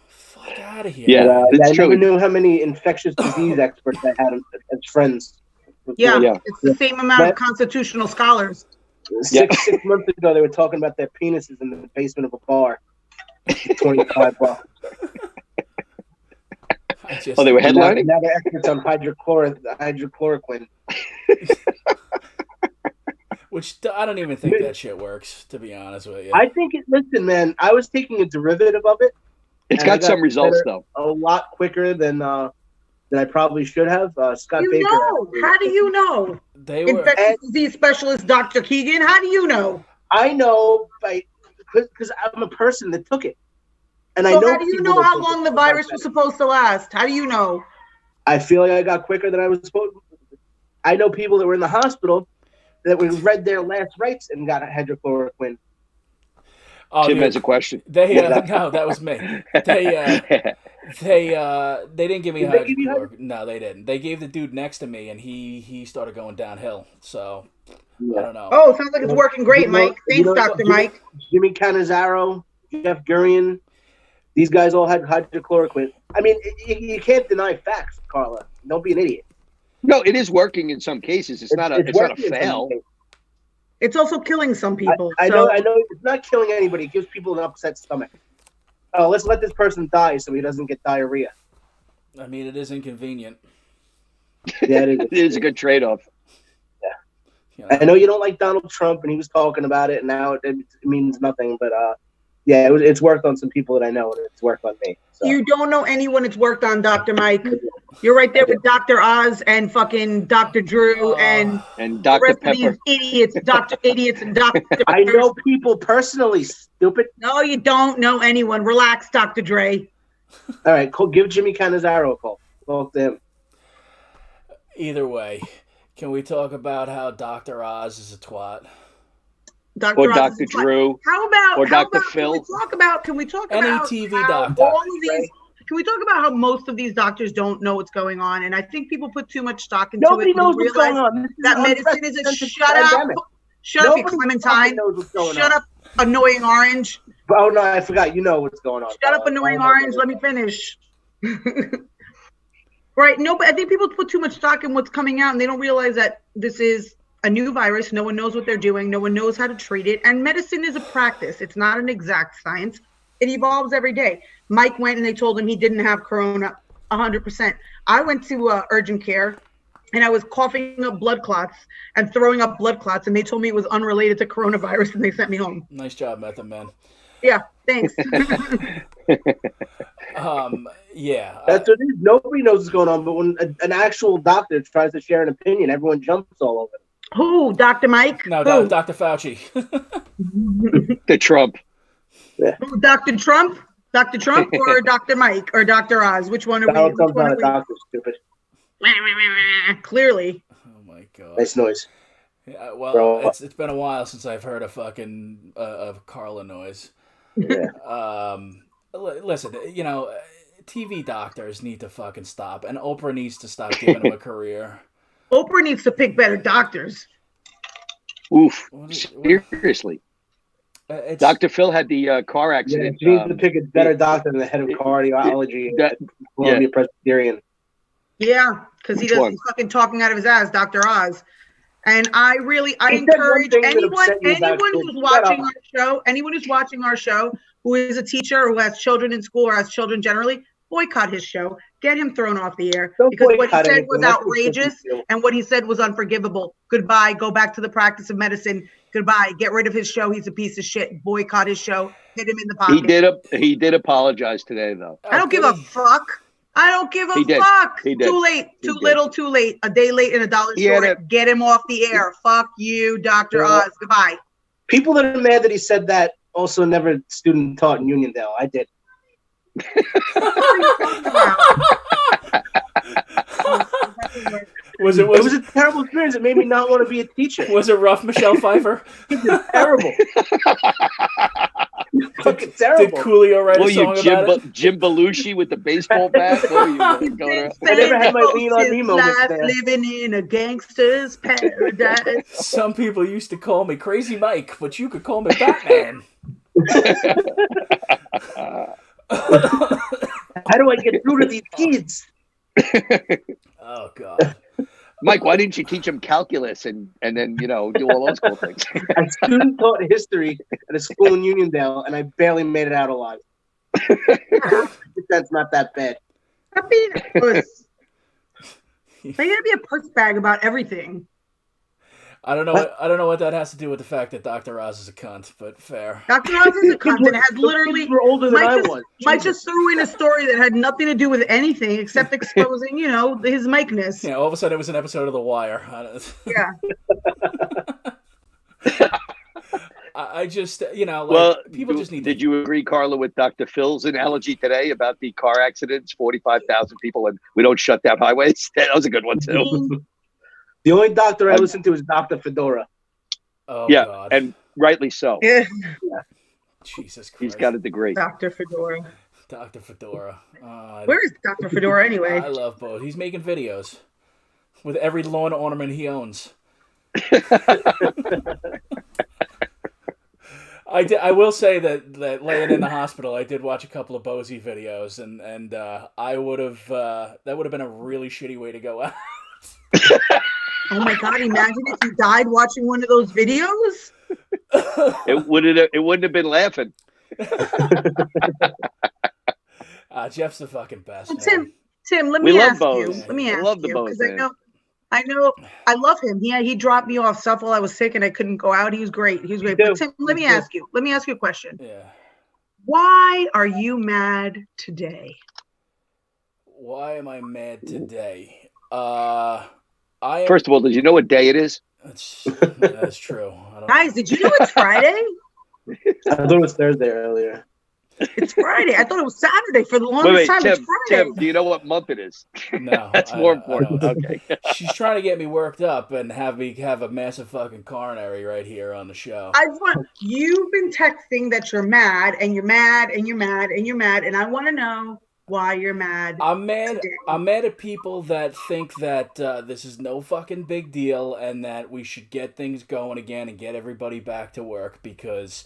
Fuck out of here. Yeah, I never knew how many infectious disease experts I had as friends. Yeah, it's the same amount of constitutional scholars. Six months ago, they were talking about their penises in the basement of a bar. $25. They were headlining? Now they're experts on hydrochloroquine. Which I don't even think that shit works, to be honest with you. I think listen, man, I was taking a derivative of it. It's got some results though. A lot quicker than I probably should have. Scott You Baker. know? How do you know? They were Infectious disease specialist Dr. Keegan. How do you know? I know because I'm a person that took it, and I So know. how do you know how long the virus was supposed to last? How do you know? I feel like I got quicker than I was supposed to. I know people that were in the hospital that read their last rites and got hydrochloroquine. Oh, Jim has a question. No, that was me. They didn't give me hydrochloroquine. No, they didn't. They gave the dude next to me, and he started going downhill. So I don't know. Oh, sounds like it's working great, Mike. Thanks, Dr. Mike. Jimmy Cannizzaro, Jeff Gurian, these guys all had hydrochloroquine. I mean, you can't deny facts, Carla. Don't be an idiot. No, it is working in some cases. It's not a fail. It's also killing some people. I know it's not killing anybody. It gives people an upset stomach. Oh, let's let this person die so he doesn't get diarrhea. I mean, it is inconvenient. Yeah, it is. It is a good trade-off. Yeah. You know, I know you don't like Donald Trump, and he was talking about it, and now it means nothing. But yeah, it's worked on some people that I know, and it's worked on me. So. You don't know anyone it's worked on, Dr. Mike. You're right there with Dr. Oz and fucking Dr. Drew and Dr. Pepper. Idiots, idiots, and Dr. I know people personally, stupid. No, you don't know anyone. Relax, Dr. Dre. All right, cool. Give Jimmy Cannizzaro a call. Talk to him. Either way, can we talk about how Dr. Oz is a twat? Or Dr. Drew. How about Dr. Phil? Can we talk Any about TV how doctor. all of these? Can we talk about how most of these doctors don't know what's going on? And I think people put too much stock into Nobody it. knows what's going on. That medicine is a shut up. Shut up, you Clementine. Shut up, annoying orange. Oh no, I forgot. You know what's going on. Shut up, annoying orange. Let me finish. Right. No, but I think people put too much stock in what's coming out, and they don't realize that this is a new virus. No one knows what they're doing. No one knows how to treat it. And medicine is a practice. It's not an exact science. It evolves every day. Mike went and they told him he didn't have corona 100%. I went to urgent care and I was coughing up blood clots and throwing up blood clots, and they told me it was unrelated to coronavirus, and they sent me home. Nice job, Method Man. Yeah, thanks. Yeah. That's what it is. Nobody knows what's going on, but when an actual doctor tries to share an opinion, everyone jumps all over it. Who? Dr. Mike? No, Who? Dr. Fauci. The Trump. Yeah. Who, Dr. Trump? Dr. Trump or Dr. Mike or Dr. Oz? Which one are Donald we? Trump's not a doctor, stupid. Clearly. Oh my god. Nice noise. Yeah, well, it's been a while since I've heard a fucking Carla noise. Yeah. Listen, you know, TV doctors need to fucking stop, and Oprah needs to stop giving them a career. Oprah needs to pick better doctors. Oof. Seriously. Dr. Phil had the car accident. Yeah, she needs to pick a better doctor than the head of cardiology at Columbia Presbyterian. Yeah, because he's fucking talking out of his ass, Dr. Oz. And I encourage anyone who's watching our show, who is a teacher, who has children in school or has children generally, boycott his show. Get him thrown off the air. Because what he said was outrageous and what he said was unforgivable. Goodbye. Go back to the practice of medicine. Goodbye. Get rid of his show. He's a piece of shit. Boycott his show. Hit him in the pocket. He did apologize today, though. I don't give a fuck. I don't give a fuck. He did. Too late. Too little. Too late. A day late and a dollar short. Get him off the air. Fuck you, Dr. Oz. Goodbye. People that are mad that he said that also never student taught in Uniondale. I did. Was it a terrible experience. It made me not want to be a teacher. Was it rough, Michelle Pfeiffer? It was terrible. Fucking terrible. Did Coolio write a song about it? Jim Belushi with the baseball bat? I never had my lean on me moment there. Living in a gangster's paradise. Some people used to call me Crazy Mike, but you could call me Batman. How do I get through to these kids? Oh God, Mike, why didn't you teach them calculus and then do all those cool things? I student taught history at a school in Uniondale, and I barely made it out alive. That's not that bad. Stop being a puss. Why you gotta be a puss bag about everything? I don't know what that has to do with the fact that Dr. Oz is a cunt, but fair. Dr. Oz is a cunt and has literally. We're older than I was. Mike just threw in a story that had nothing to do with anything except exposing, his Mike-ness. Yeah, all of a sudden it was an episode of The Wire. Yeah. I just, people just need. Did you agree, Carla, with Dr. Phil's analogy today about the car accidents, 45,000 people, and we don't shut down highways? That was a good one too. The only doctor I listen to is Dr. Fedora. Oh, yeah, God. and rightly so. Yeah. Jesus Christ. He's got a degree. Dr. Fedora. Dr. Fedora. Where is Dr. Fedora anyway? I love both. He's making videos with every lawn ornament he owns. I will say that laying in the hospital, I did watch a couple of Bozy videos, and I would have that would have been a really shitty way to go out. Oh my God! Imagine if you died watching one of those videos. It wouldn't have been laughing. Jeff's the fucking best. Tim, let me ask you. Yeah. Let me ask love the you Bose, because I know, I love him. He dropped me off stuff while I was sick and I couldn't go out. He was great. But Tim, let me ask you a question. Yeah. Why are you mad today? Why am I mad today? First of all, did you know what day it is? That's true. Guys, did you know it's Friday? I thought it was Thursday earlier. It's Friday. I thought it was Saturday for the longest time. Tim, it's Friday. Tim, do you know what month it is? No. That's more important. Okay. She's trying to get me worked up and have me have a massive fucking coronary right here on the show. You've been texting that you're mad and you're mad and you're mad and you're mad, and I want to know why you're mad. I'm mad. Today. I'm mad at people that think that this is no fucking big deal and that we should get things going again and get everybody back to work because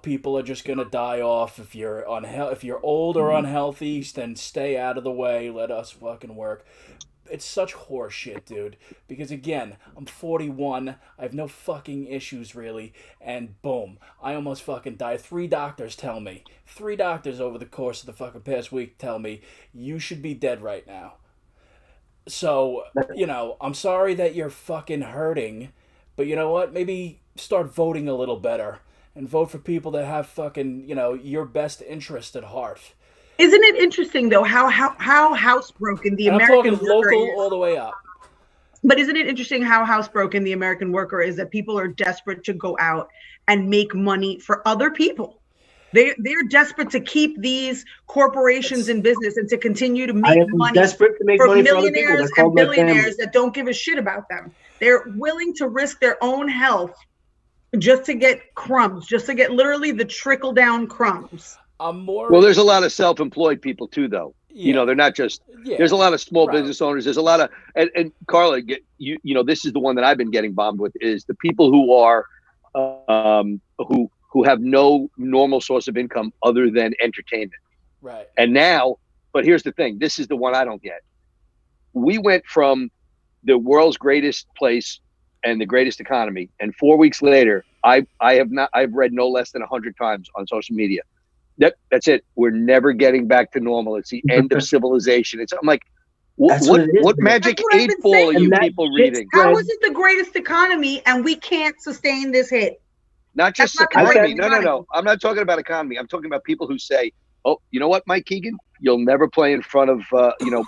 people are just gonna die off if you're if you're old or unhealthy. Then stay out of the way. Let us fucking work. It's such horseshit, dude. Because again, I'm 41. I have no fucking issues really, and boom, I almost fucking died. 3 doctors over the course of the fucking past week tell me you should be dead right now. So, I'm sorry that you're fucking hurting, but you know what? Maybe start voting a little better and vote for people that have fucking, your best interest at heart. Isn't it interesting though how housebroken the American worker local is? All the way up. But isn't it interesting how housebroken the American worker is, that people are desperate to go out and make money for other people? They're desperate to keep these corporations in business and to continue to make money desperate to make for money millionaires for and billionaires that don't give a shit about them. They're willing to risk their own health just to get crumbs, just to get literally the trickle down crumbs. Well, there's a lot of self-employed people too, though. Yeah. They're not just. Yeah. There's a lot of small business owners. There's a lot of, and Carla, this is the one that I've been getting bombed with, is the people who are, who have no normal source of income other than entertainment. Right. And now, but here's the thing. This is the one I don't get. We went from the world's greatest place and the greatest economy, and 4 weeks later, I've read no less than 100 times on social media. That's it. We're never getting back to normal. It's the end of civilization. I'm like, what magic 8 ball are you people reading? How is it the greatest economy and we can't sustain this hit? Not just economy. No. I'm not talking about economy. I'm talking about people who say, oh, you know what, Mike Keegan? You'll never play in front of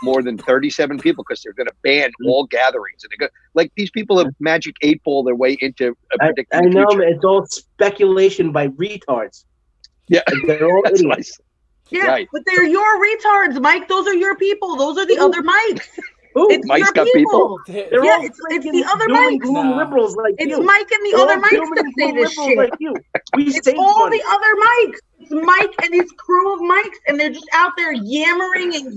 more than 37 people because they're going to ban all gatherings. And like these people have magic 8 ball their way into predicting the future. It's all speculation by retards. Yeah, they're all idiots. Yeah, right. But they're your retards, Mike. Those are your people. Those are the other Mikes. It's Mike's got people. It's the other Mikes. Liberals like it's you. Mike and the other Mikes that say this shit. Like you. It's all the other Mikes. It's Mike and his crew of Mikes, and they're just out there yammering and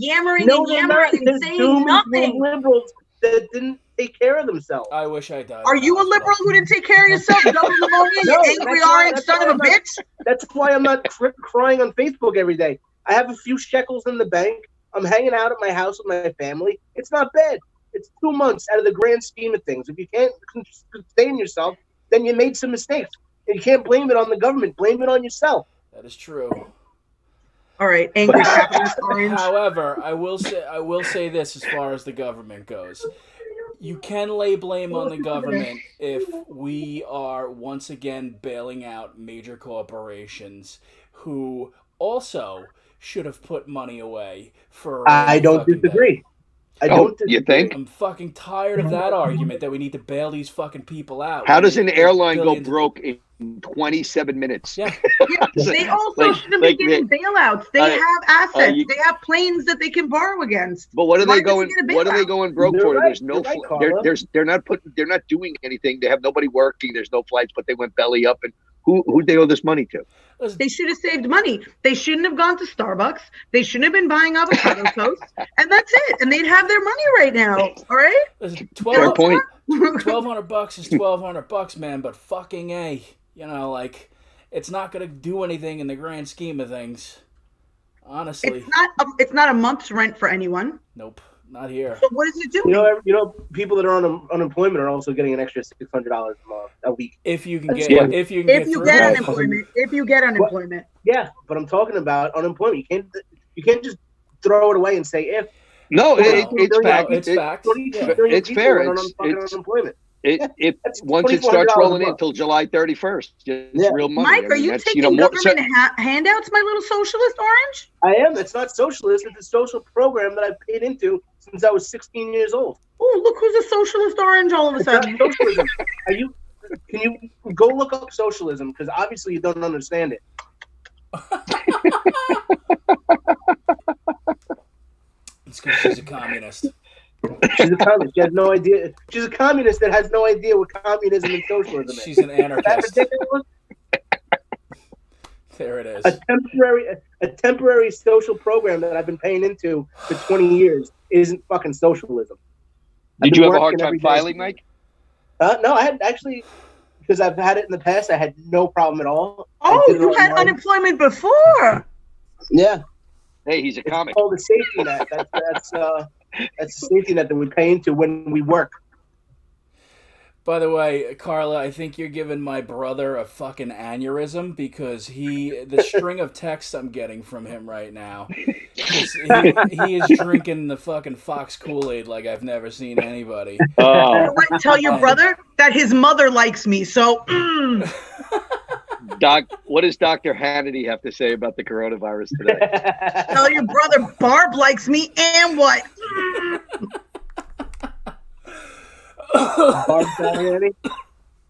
saying nothing. Liberals that didn't take care of themselves. I wish I died. Are you a liberal who didn't take care of yourself? Double pneumonia, you angry orange son of a bitch. That's why I'm not crying on Facebook every day. I have a few shekels in the bank. I'm hanging out at my house with my family. It's not bad. It's 2 months out of the grand scheme of things. If you can't sustain yourself, then you made some mistakes. And you can't blame it on the government. Blame it on yourself. That is true. All right, angry capitalist orange. However, I will say this as far as the government goes. You can lay blame on the government if we are once again bailing out major corporations who also should have put money away for a I don't disagree. I don't disagree. You think? I'm fucking tired of that argument that we need to bail these fucking people out. How does an airline go broke in 27 minutes? Yeah. They also shouldn't be getting bailouts. They have assets. They have planes that they can borrow against. But what are they going? What are they going broke for? Right. There's no. They're not doing anything. They have nobody working. There's no flights. But they went belly up. And who they owe this money to? They should have saved money. They shouldn't have gone to Starbucks. They shouldn't have been buying avocado toast. And that's it. And they'd have their money right now. All right. Fair point. $1,200 is $1,200, man. But fucking A, you know, like it's not gonna do anything in the grand scheme of things. Honestly, it's not a month's rent for anyone. Nope, not here. So what is it doing? You know, people that are on unemployment are also getting an extra $600 a week. If you can That's get, what- if you If you get unemployment. unemployment. Yeah, but I'm talking about unemployment. You can't just throw it away and say if. No, Well, it's fact. It's fact. It's fair. Unemployment. Once it starts rolling in until July 31st, it's real money. Mike, are you taking government handouts, my little socialist orange? I am. It's not socialist. It's a social program that I've paid into since I was 16 years old. Oh, look who's a socialist orange all of a It's not sudden. socialism. Can you go look up socialism? Because obviously you don't understand it. It's because she's a communist. She's a communist. She has no idea. She's a communist that has no idea what communism and socialism is. She's an anarchist. That's ridiculous. There it is. A temporary social program that I've been paying into for 20 years isn't fucking socialism. Did you have a hard time filing, Mike? No, I had actually, because I've had it in the past. I had no problem at all. Oh, you had unemployment before. Yeah. Hey, he's a comic. It's called a safety net. That's a safety net that we pay into when we work. By the way, Carla, I think you're giving my brother a fucking aneurysm because the string of texts I'm getting from him right now, he is drinking the fucking Fox Kool-Aid like I've never seen anybody. Tell your brother that his mother likes me, so... Doc, what does Dr. Hannity have to say about the coronavirus today? Tell your brother Barb likes me and what?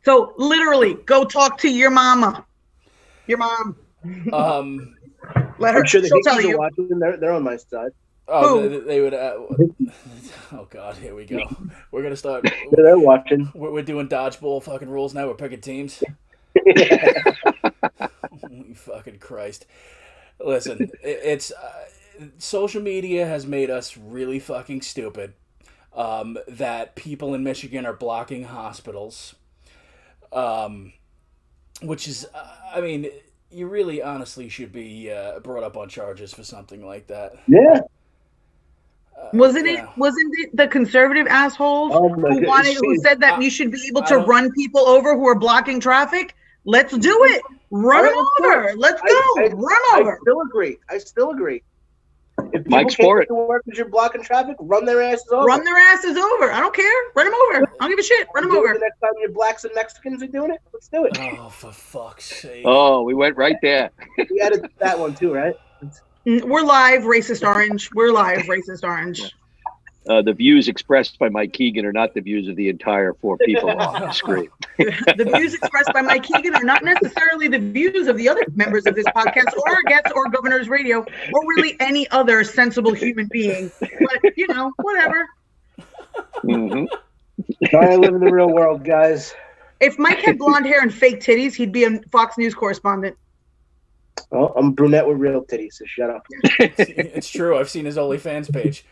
So literally, go talk to your mama. Your mom. Let her. I'm sure the she'll tell Hickeys you. are watching. They're on my side. Oh, they would. Oh God, here we go. We're gonna start. They're watching. We're doing dodgeball fucking rules now. We're picking teams. Holy fucking Christ! Listen, it's social media has made us really fucking stupid. That people in Michigan are blocking hospitals, which is, I mean, you really honestly should be brought up on charges for something like that. Yeah. Wasn't it the conservative assholes who said that we should be able to run people over who are blocking traffic? Let's do it. Run them over. Let's go. Run over. I still agree. If people Mike's can't for get it. to work because you're blocking traffic, run their asses over. Run their asses over. I don't care. Run them over. I don't give a shit. Run them over. The next time your blacks and Mexicans are doing it, let's do it. Oh, for fuck's sake! Oh, we went right there. We added that one too, right? We're live, racist orange. We're live, racist orange. The views expressed by Mike Keegan are not the views of the entire four people on the screen. The views expressed by Mike Keegan are not necessarily the views of the other members of this podcast or our guests or Governor's Radio or really any other sensible human being. But, you know, whatever. Mm-hmm. Trying to live in the real world, guys. If Mike had blonde hair and fake titties, he'd be a Fox News correspondent. Well, I'm brunette with real titties, so shut up. It's true. I've seen his OnlyFans page.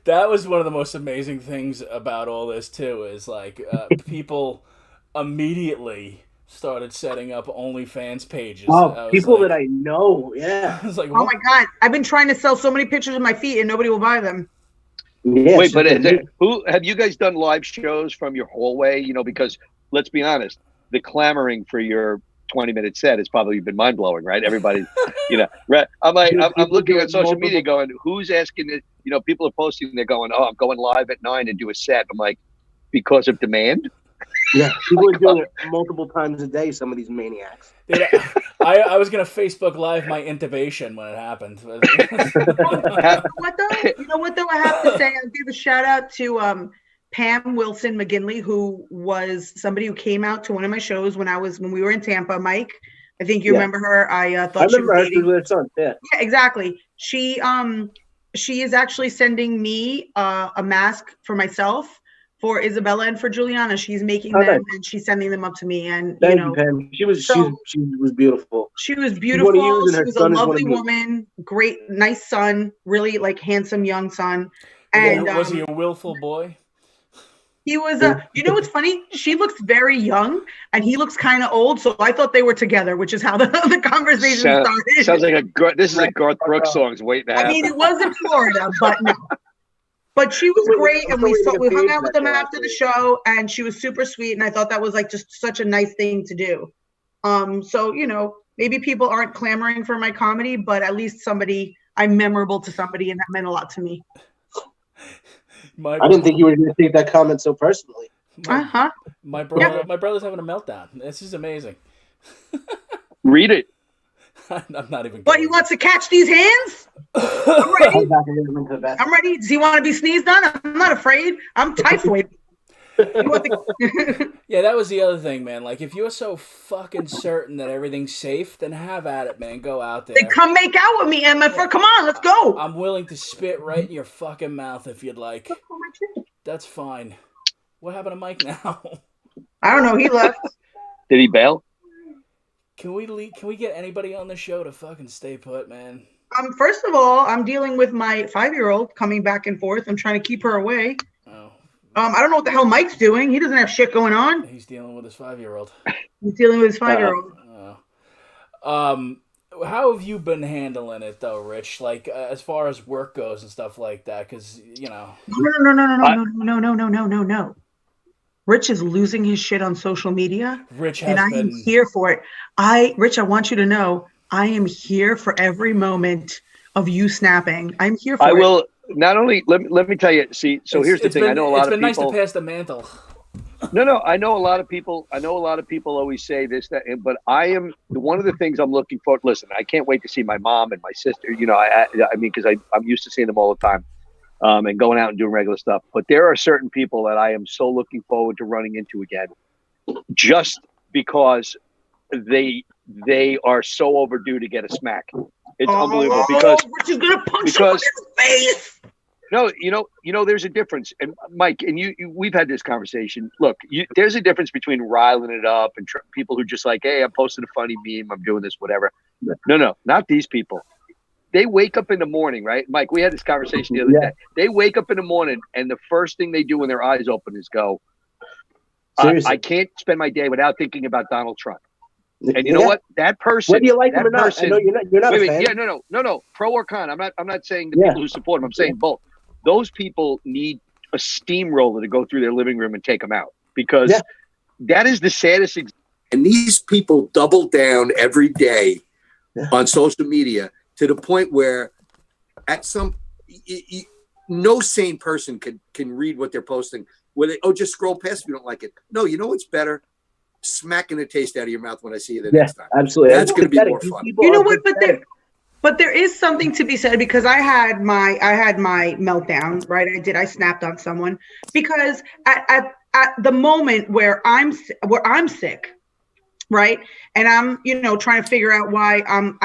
That was one of the most amazing things about all this too, is like people immediately started setting up OnlyFans pages. Oh, people that I know, yeah. I was like, oh my God, I've been trying to sell so many pictures of my feet and nobody will buy them. Yeah, wait, but who have you guys done live shows from your hallway? You know, because let's be honest, the clamoring for your 20-minute set, it's probably been mind blowing, right? Everybody, right? I'm like, I'm looking at social media going, who's asking it? People are posting, they're going, oh, I'm going live at 9 and do a set. I'm like, because of demand? Yeah, people are doing it multiple times a day, some of these maniacs. Dude, I was going to Facebook Live my intubation when it happened. You know what, though? I have to say, I'll give a shout out to Pam Wilson McGinley, who was somebody who came out to one of my shows when we were in Tampa. Mike, I think you remember her. I thought she was dating. With her son. Yeah, exactly. She is actually sending me a mask for myself, for Isabella and for Juliana. She's making them and she's sending them up to me. And Thank you, Pam. She was beautiful. She was beautiful. She was a lovely woman. Great, nice son. Really handsome young son. And was he a willful boy? He was you know what's funny? She looks very young and he looks kind of old. So I thought they were together, which is how the conversation started. Sounds like this is a Garth Brooks song waiting to happen. I mean, it was in Florida, but no. But she was great, and we hung out with them after the show, and she was super sweet, and I thought that was just such a nice thing to do. So maybe people aren't clamoring for my comedy, but at least I'm memorable to somebody, and that meant a lot to me. I didn't think you were going to take that comment so personally. My brother's having a meltdown. This is amazing. Read it. I'm not even. What, he wants to catch these hands? I'm ready. I'm ready. Does he want to be sneezed on? I'm not afraid. I'm typhoid. Yeah, that was the other thing, man. If you're so fucking certain that everything's safe, then have at it, man. Go out there. Then come make out with me, Emma. Come on, let's go. I'm willing to spit right in your fucking mouth if you'd like. That's fine. What happened to Mike now? I don't know. He left. Did he bail? Can we get anybody on the show to fucking stay put, man? First of all, I'm dealing with my 5-year-old coming back and forth. I'm trying to keep her away. Oh. I don't know what the hell Mike's doing. He doesn't have shit going on. He's dealing with his 5-year-old. He's dealing with his 5-year-old. How have you been handling it though, Rich? As far as work goes and stuff like that, because No. Rich is losing his shit on social media. And I am here for it. Rich, I want you to know, I am here for every moment of you snapping. I'm here for it. I will not only let me tell you. See, so here's the thing. I know a lot of people. It's been nice to pass the mantle. No. I know a lot of people. Always say this, that, but I am one of the things I'm looking for. Listen, I can't wait to see my mom and my sister. I mean, because I'm used to seeing them all the time. And going out and doing regular stuff. But there are certain people that I am so looking forward to running into again, just because they are so overdue to get a smack. It's unbelievable because Rich is gonna punch him in the face. No, there's a difference. And Mike, and we've had this conversation. Look, there's a difference between riling it up and people who just hey, I'm posting a funny meme, I'm doing this, whatever. No, not these people. They wake up in the morning, right? Mike, we had this conversation the other day. They wake up in the morning and the first thing they do when their eyes open is go, I can't spend my day without thinking about Donald Trump. And you know what? That person, whether you like him or not, I know you're not a fan. Yeah, no. Pro or con. I'm not saying the people who support him. I'm saying both. Those people need a steamroller to go through their living room and take them out because that is the saddest. And these people double down every day on social media. To the point where no sane person can read what they're posting. Where they just scroll past if you don't like it. No, you know what's better? Smacking the taste out of your mouth when I see you the next time. Absolutely. That's going to be more fun. You know what? But there is something to be said because I had my meltdown, right? I snapped on someone because at the moment where I'm sick. Right. And I'm, trying to figure out why I'm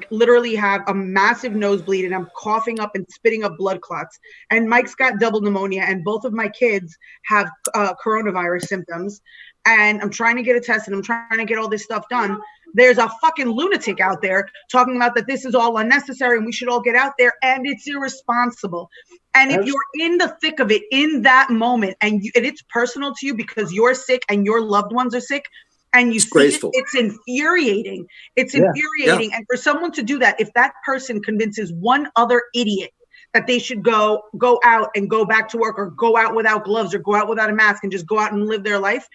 literally have a massive nosebleed and I'm coughing up and spitting up blood clots. And Mike's got double pneumonia and both of my kids have coronavirus symptoms. And I'm trying to get a test and I'm trying to get all this stuff done. There's a fucking lunatic out there talking about that this is all unnecessary and we should all get out there. And it's irresponsible. And if you're in the thick of it in that moment and it's personal to you because you're sick and your loved ones are sick, and you see it's infuriating. It's infuriating. And for someone to do that, if that person convinces one other idiot that they should go out and go back to work or go out without gloves or go out without a mask and just go out and live their life,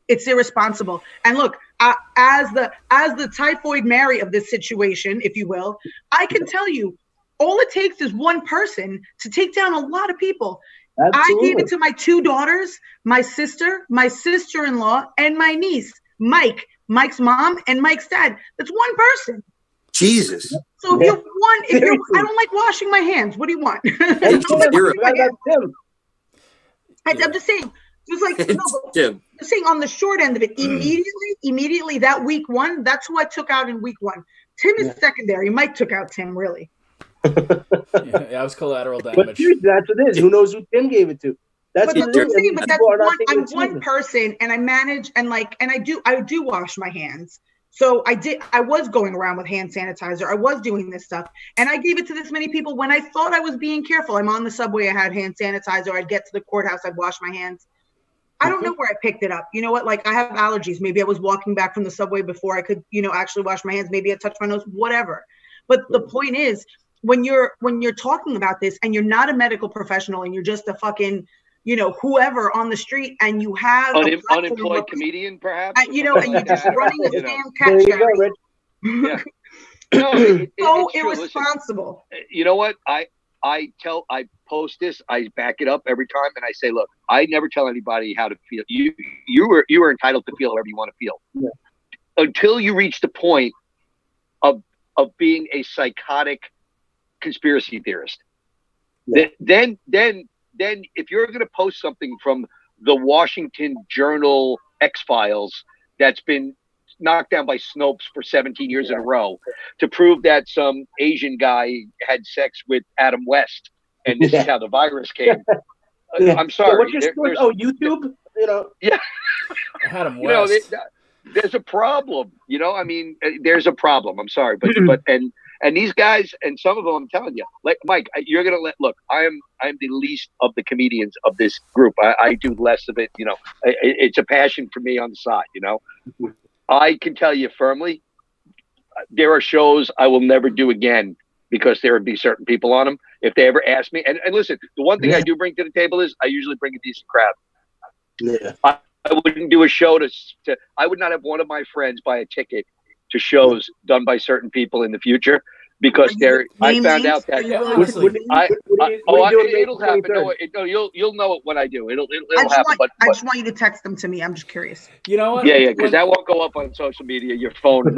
It's irresponsible. And look, as the typhoid Mary of this situation, if you will, I can tell you, all it takes is one person to take down a lot of people. Absolutely. I gave it to my 2 daughters, my sister, my sister-in-law, and my niece, Mike's mom, and Mike's dad. That's one person. Jesus. So if I don't like washing my hands. What do you want? I'm just saying. Just like just saying on the short end of it, immediately that week 1, that's who I took out in week 1. Tim is secondary. Mike took out Tim, really. Yeah, I was collateral damage. But dude, that's what it is. Who knows who Tim gave it to? That's what it is. But that's I'm one person, and I manage and I do wash my hands. So I was going around with hand sanitizer. I was doing this stuff, and I gave it to this many people when I thought I was being careful. I'm on the subway. I had hand sanitizer. I'd get to the courthouse. I'd wash my hands. I don't know where I picked it up. You know what? Like, I have allergies. Maybe I was walking back from the subway before I could, actually wash my hands. Maybe I touched my nose, whatever. But the point is, when you're talking about this and you're not a medical professional and you're just a fucking, whoever on the street, and you have unemployed comedian, perhaps, and you're just running a damn cat charity. Yeah. No, so irresponsible. Listen, you know what? I post this, I back it up every time, and I say, look, I never tell anybody how to feel. You are entitled to feel however you want to feel. Yeah. Until you reach the point of being a psychotic conspiracy theorist. Yeah. Then if you're going to post something from the Washington Journal X-Files that's been knocked down by Snopes for 17 years in a row to prove that some Asian guy had sex with Adam West and this is how the virus came. I'm sorry. YouTube? Yeah. Adam West. There's a problem. I mean, there's a problem. I'm sorry, but and these guys, and some of them, I'm telling you, like Mike, you're gonna look. I'm the least of the comedians of this group. I do less of it. It's a passion for me on the side. I can tell you firmly, there are shows I will never do again because there would be certain people on them. If they ever ask me, and listen, the one thing I do bring to the table is I usually bring a decent crowd. Yeah. I wouldn't do a show I would not have one of my friends buy a ticket to shows done by certain people in the future because I found out that it'll happen. No, you'll know it when I do. It'll happen. I just want you to text them to me. I'm just curious. You know what? Yeah, because that won't go up on social media. Your phone.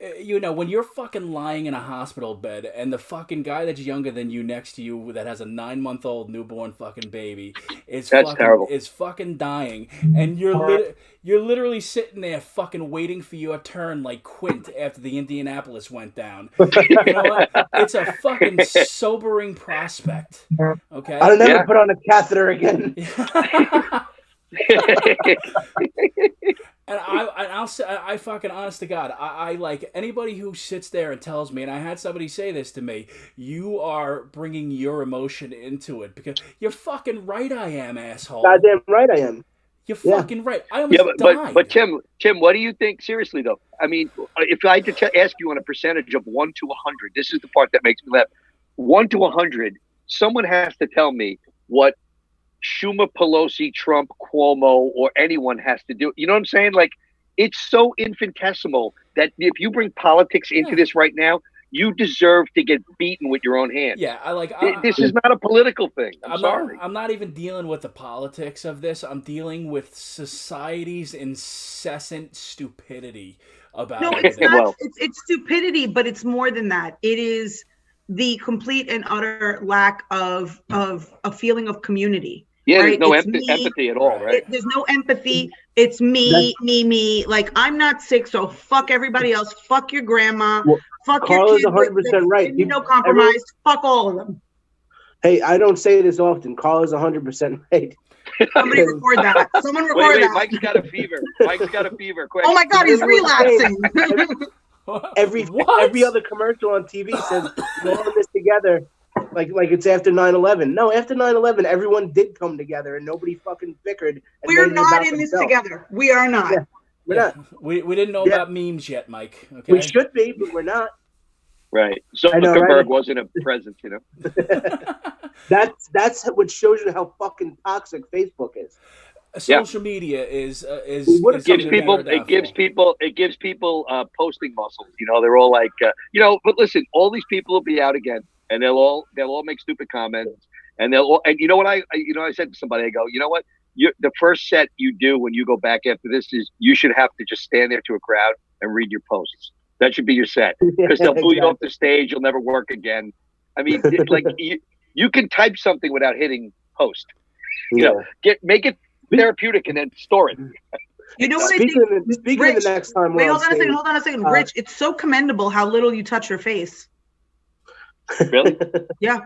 When you're fucking lying in a hospital bed and the fucking guy that's younger than you next to you that has a 9-month-old newborn fucking baby is fucking dying, and you're literally sitting there fucking waiting for your turn like Quint after the Indianapolis went down. You know what? It's a fucking sobering prospect. Okay, I'll never put on a catheter again. And I'll say, I fucking, honest to God, I like anybody who sits there and tells me, and I had somebody say this to me, you are bringing your emotion into it because you're fucking right. I am, asshole. Goddamn right I am. You're fucking right. I almost died. But Tim, what do you think? Seriously though, I mean, if I had to ask you on a percentage of 1 to 100, this is the part that makes me laugh. 1 to 100, someone has to tell me what Schumer, Pelosi, Trump, Cuomo, or anyone has to do. You know what I'm saying? Like, it's so infinitesimal that if you bring politics into this right now, you deserve to get beaten with your own hands. Yeah, this is not a political thing. I'm sorry. I'm not even dealing with the politics of this. I'm dealing with society's incessant stupidity about it. No, it's not. It's stupidity, but it's more than that. It is the complete and utter lack of a feeling of community. Yeah, right? There's no empathy at all, right? There's no empathy. It's me. Like, I'm not sick, so fuck everybody else. Fuck your grandma. Fuck Carla's your kids. 100% right. Compromise. Fuck all of them. Hey, I don't say this often. Carla's 100% right. Somebody record that. Someone record that. Mike's got a fever. Quick. Oh my God, he's relapsing. Every other commercial on TV says we're in this together. Like it's after 9/11. No, after 9/11, everyone did come together and nobody fucking bickered. We're not in this together. We are not. Yeah, we're not. We didn't know about memes yet, Mike. Okay? We should be, but we're not. Right. So Zuckerberg wasn't a present, you know. That's what shows you how fucking toxic Facebook is. social media is gives people posting muscles. You know, they're all like, but listen, all these people will be out again, and they'll all make stupid comments, and you know what I said to somebody, I go, you know what, the first set you do when you go back after this is you should have to just stand there to a crowd and read your posts. That should be your set, because they'll boo you off the stage. You'll never work again. I mean, like you can type something without hitting post. Make it therapeutic and then store it. You know what Speaking I think? Speaking of the next time, hold on a second. Rich, it's so commendable how little you touch your face. Really? Yeah.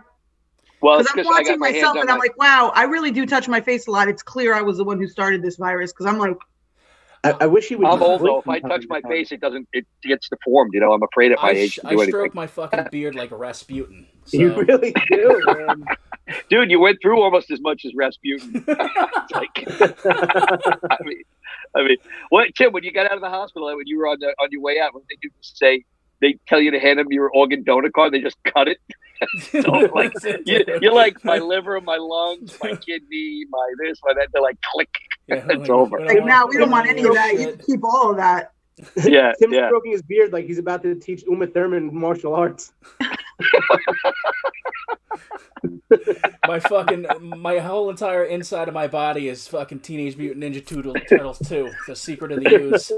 Well, because I'm watching myself and I'm like, wow, I really do touch my face a lot. It's clear I was the one who started this virus because I'm like, I wish he would. I'm old though. If I touch my face, it gets deformed. You know, I'm afraid at my age to do anything. I stroke my fucking beard like a Rasputin. So. You really do, man. Dude, you went through almost as much as Rasputin. I mean, what, Tim? When you got out of the hospital, when you were on your way out, what did they do? Say they tell you to hand them your organ donor card, they just cut it. So like you're like my liver, my lungs, my kidney, my this, my that. They're like click. Yeah, it's over. Like now we don't want any of that. You can keep all of that. Yeah, Tim's stroking his beard like he's about to teach Uma Thurman martial arts. My whole entire inside of my body is fucking Teenage Mutant Ninja Turtles 2, The Secret of the Ooze.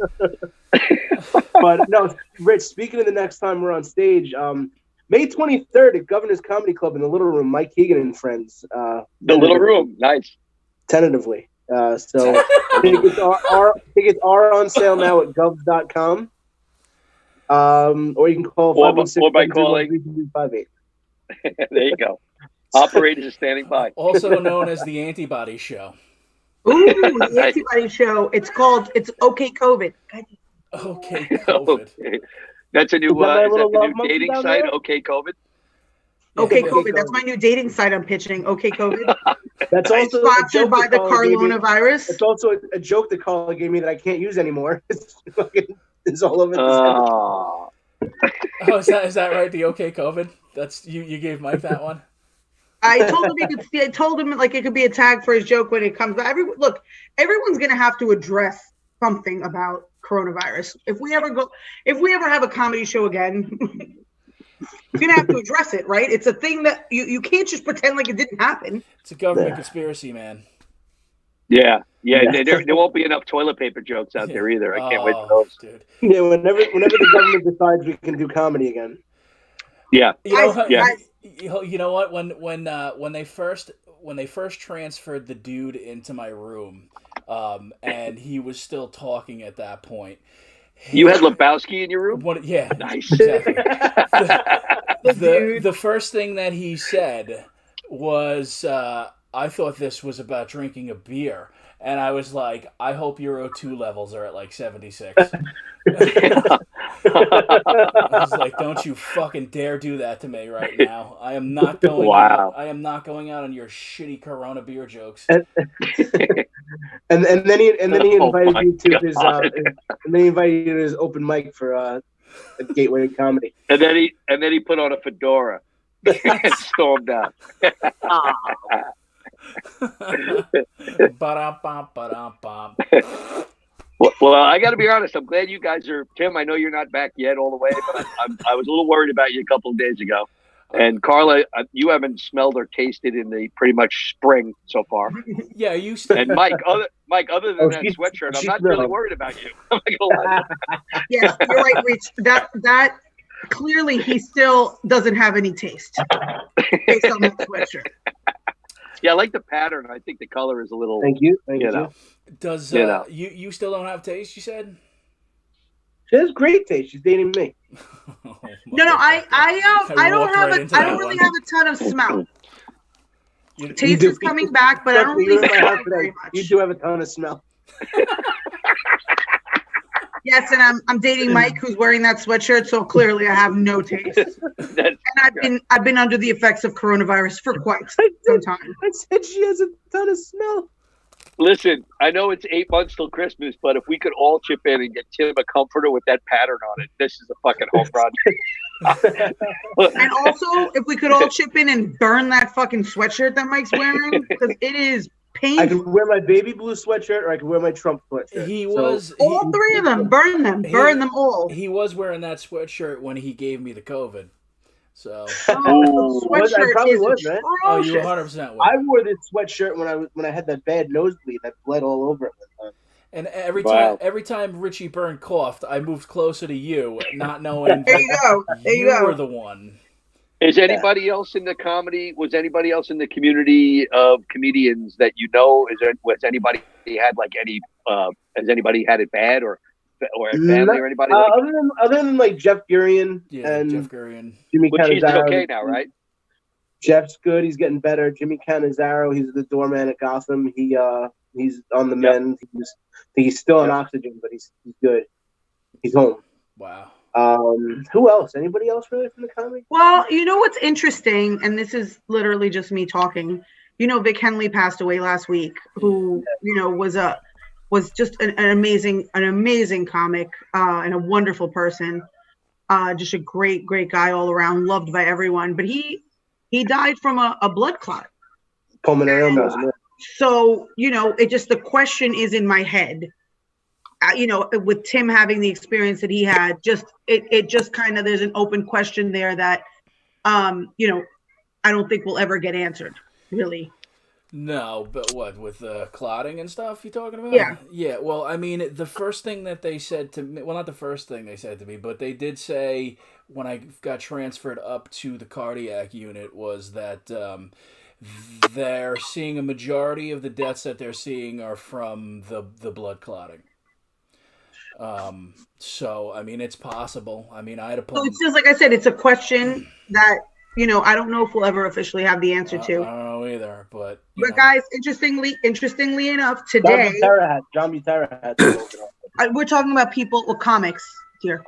But no, Rich, speaking of the next time we're on stage, May 23rd at Governor's Comedy Club in the Little Room, Mike Keegan and friends. The Little Room, nice. Tentatively. So tickets are on sale now at govs.com. Or you can call 516 or by calling 58. There you go. Operators are standing by. Also known as the Antibody Show. Ooh, the Antibody Show. It's OK COVID. OK COVID. Okay. That's a new dating site. There? OK COVID. OK COVID. That's my new dating site I'm pitching. OK COVID. That's also sponsored by the coronavirus. It's also a joke that Carla gave me that I can't use anymore. It's all over the Oh, is that right? The OK COVID? That's you gave Mike that one. I told him I told him like it could be a tag for his joke when it comes. But everyone's gonna have to address something about coronavirus. If we ever have a comedy show again, you're gonna have to address it, right? It's a thing that you can't just pretend like it didn't happen. It's a government conspiracy, man. Yeah. There won't be enough toilet paper jokes out there either. I can't wait for those. Dude. Yeah, whenever the government decides we can do comedy again. Yeah. You know what? When they first transferred the dude into my room, and he was still talking at that point. You had Lebowski in your room? Yeah. Nice. Exactly. The first thing that he said was, I thought this was about drinking a beer. And I was like, I hope your O2 levels are at like 76. I was like, don't you fucking dare do that to me right now. I am not going I am not going out on your shitty Corona beer jokes. And then he invited you to his open mic for a Gateway Comedy. And then he put on a fedora and stormed out. Well, I got to be honest. I'm glad you guys are. Tim, I know you're not back yet all the way, but I was a little worried about you a couple of days ago. And Carla, you haven't smelled or tasted in the pretty much spring so far. Yeah, you. And Mike, other than that sweatshirt, I'm not really worried about you. I'm not gonna lie. Yeah, you're right, Rich. That clearly he still doesn't have any taste based on that sweatshirt. Yeah, I like the pattern. I think the color is a little. Thank you. Does you still don't have taste? You said. She has great taste. She's dating me. I don't really have a ton of smell. Taste is coming back, but I don't really smell very much. You do have a ton of smell. Yes, and I'm dating Mike, who's wearing that sweatshirt, so clearly I have no taste. And I've been under the effects of coronavirus for quite some time. I said she has a ton of smell. Listen, I know it's 8 months till Christmas, but if we could all chip in and get Tim a comforter with that pattern on it, this is a fucking home run. And also, if we could all chip in and burn that fucking sweatshirt that Mike's wearing, because it is painful. I can wear my baby blue sweatshirt, or I can wear my Trump sweatshirt. All three of them. Burn them all. He was wearing that sweatshirt when he gave me the COVID. So I probably was, right? Oh, you 100% were. I wore this sweatshirt when I had that bad nosebleed. I bled all over it one time. And every time Richie Byrne coughed, I moved closer to you, not knowing there you go. You were the one. Is anybody else in the comedy? Was anybody else in the community of comedians that you know? Was anybody had like any? Has anybody had it bad or family or anybody? Other than like Jeff Gurian and Jeff Gurian, Jimmy Which he's Canizaro. okay now, right? Jeff's good. He's getting better. Jimmy Canizaro, he's the doorman at Gotham. He's on the mend. He's still on oxygen, but he's good. He's home. Wow. Who else? Anybody else really from the comedy? Well, you know what's interesting, and this is literally just me talking. You know, Vic Henley passed away last week, who was just an amazing comic and a wonderful person. Just a great guy all around, loved by everyone. But he died from a blood clot. Pulmonary embolism. So, the question is in my head. With Tim having the experience that he had, it just kind of, there's an open question there that, I don't think will ever get answered, really. No, but what, with clotting and stuff you talking about? Yeah. Yeah, well, I mean, the first thing that they said to me, well, not the first thing they said to me, but they did say when I got transferred up to the cardiac unit was that they're seeing a majority of the deaths that they're seeing are from the blood clotting. So, I mean, it's possible. I mean, I had a So it's just, like I said, it's a question that, I don't know if we'll ever officially have the answer to. I don't know either, but... guys, interestingly enough, today... John Butera had we're talking about people with comics here.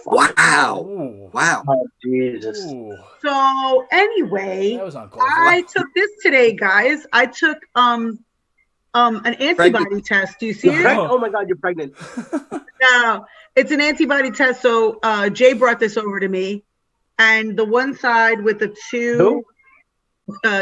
Wow. Ooh. Wow. Oh, Jesus. Ooh. So, anyway, That was uncalled for. I took this today, guys. I took an antibody test. Do you see it? Oh my God, you're pregnant. No, it's an antibody test. So Jay brought this over to me, and the one side with the two,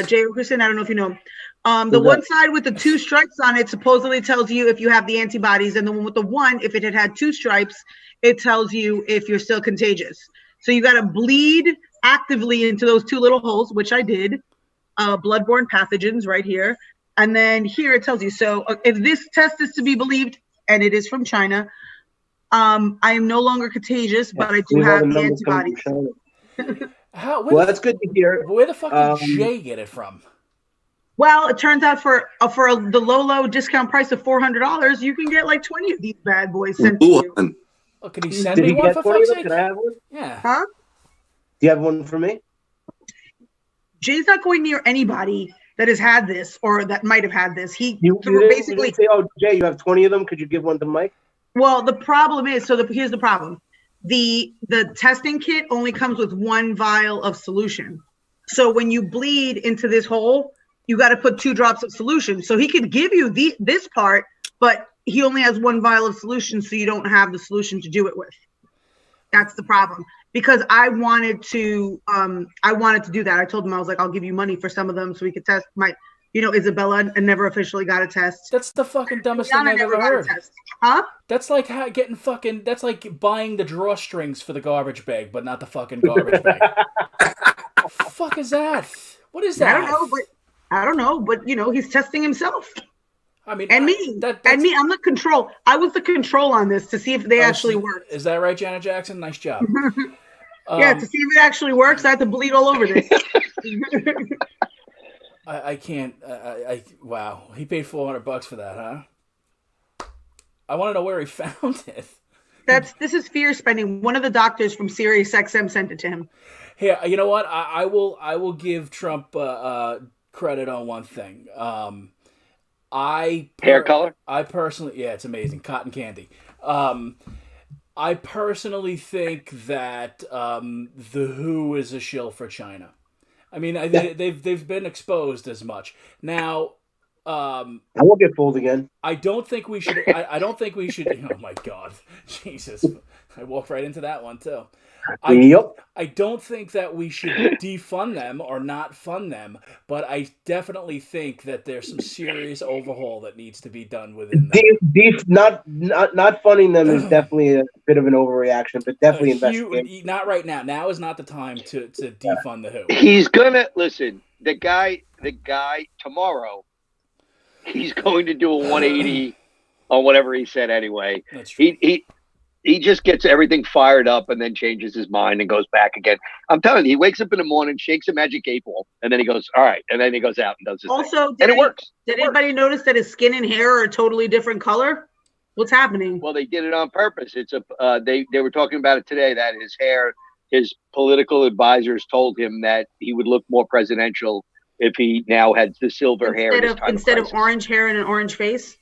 Jay Christian, I don't know if you know him. The one side with the two stripes on it supposedly tells you if you have the antibodies, and the one with the one, if it had two stripes, it tells you if you're still contagious. So you got to bleed actively into those two little holes, which I did. Bloodborne pathogens right here. And then here it tells you, so if this test is to be believed, and it is from China, I am no longer contagious, but I do have the antibodies. Well, that's good to hear. Where the fuck did Jay get it from? Well, it turns out for the low discount price of $400, you can get like 20 of these bad boys sent to you. Oh, can he send me one for fuck's sake? Can I have one? Yeah. Huh? Do you have one for me? Jay's not going near anybody that has had this or that might have had this. You didn't say, "Oh, Jay, you have 20 of them. Could you give one to Mike?" Well, the problem is, here's the problem. The testing kit only comes with one vial of solution. So when you bleed into this hole, you got to put 2 drops of solution. So he could give you this part, but he only has one vial of solution, so you don't have the solution to do it with. That's the problem. Because I wanted to do that. I told him, I was like, I'll give you money for some of them so we could test my, Isabella never officially got a test. That's the fucking dumbest thing I've ever heard. Huh? That's like that's like buying the drawstrings for the garbage bag, but not the fucking garbage bag. The fuck is that? What is that? I don't know, but he's testing himself. I mean, I'm the control. I was the control on this to see if they actually work. Is that right, Janet Jackson? Nice job. Yeah, to see if it actually works, I have to bleed all over this. I can't. Wow, he paid $400 for that, huh? I want to know where he found it. This is fear spending. One of the doctors from SiriusXM sent it to him. Here, you know what? I will give Trump credit on one thing. Hair color? I personally, yeah, it's amazing. Cotton candy. I personally think that the WHO is a shill for China. I mean, they've been exposed as much. Now, I won't get fooled again. I don't think we should. I don't think we should. Oh my God, Jesus! I walked right into that one too. Yep. I don't think that we should defund them or not fund them, but I definitely think that there's some serious overhaul that needs to be done within them. Not funding them is definitely a bit of an overreaction, but definitely investigate. Not right now. Now is not the time to defund the Who. He's gonna listen. The guy tomorrow. He's going to do a 180 on whatever he said anyway. That's true. He just gets everything fired up and then changes his mind and goes back again. I'm telling you, he wakes up in the morning, shakes a magic 8-ball, and then he goes, all right. And then he goes out and does his thing. And it works. Did anybody notice that his skin and hair are a totally different color? What's happening? Well, they did it on purpose. It's they were talking about it today, that his hair, his political advisors told him that he would look more presidential if he now had the silver hair. Instead of orange hair and an orange face?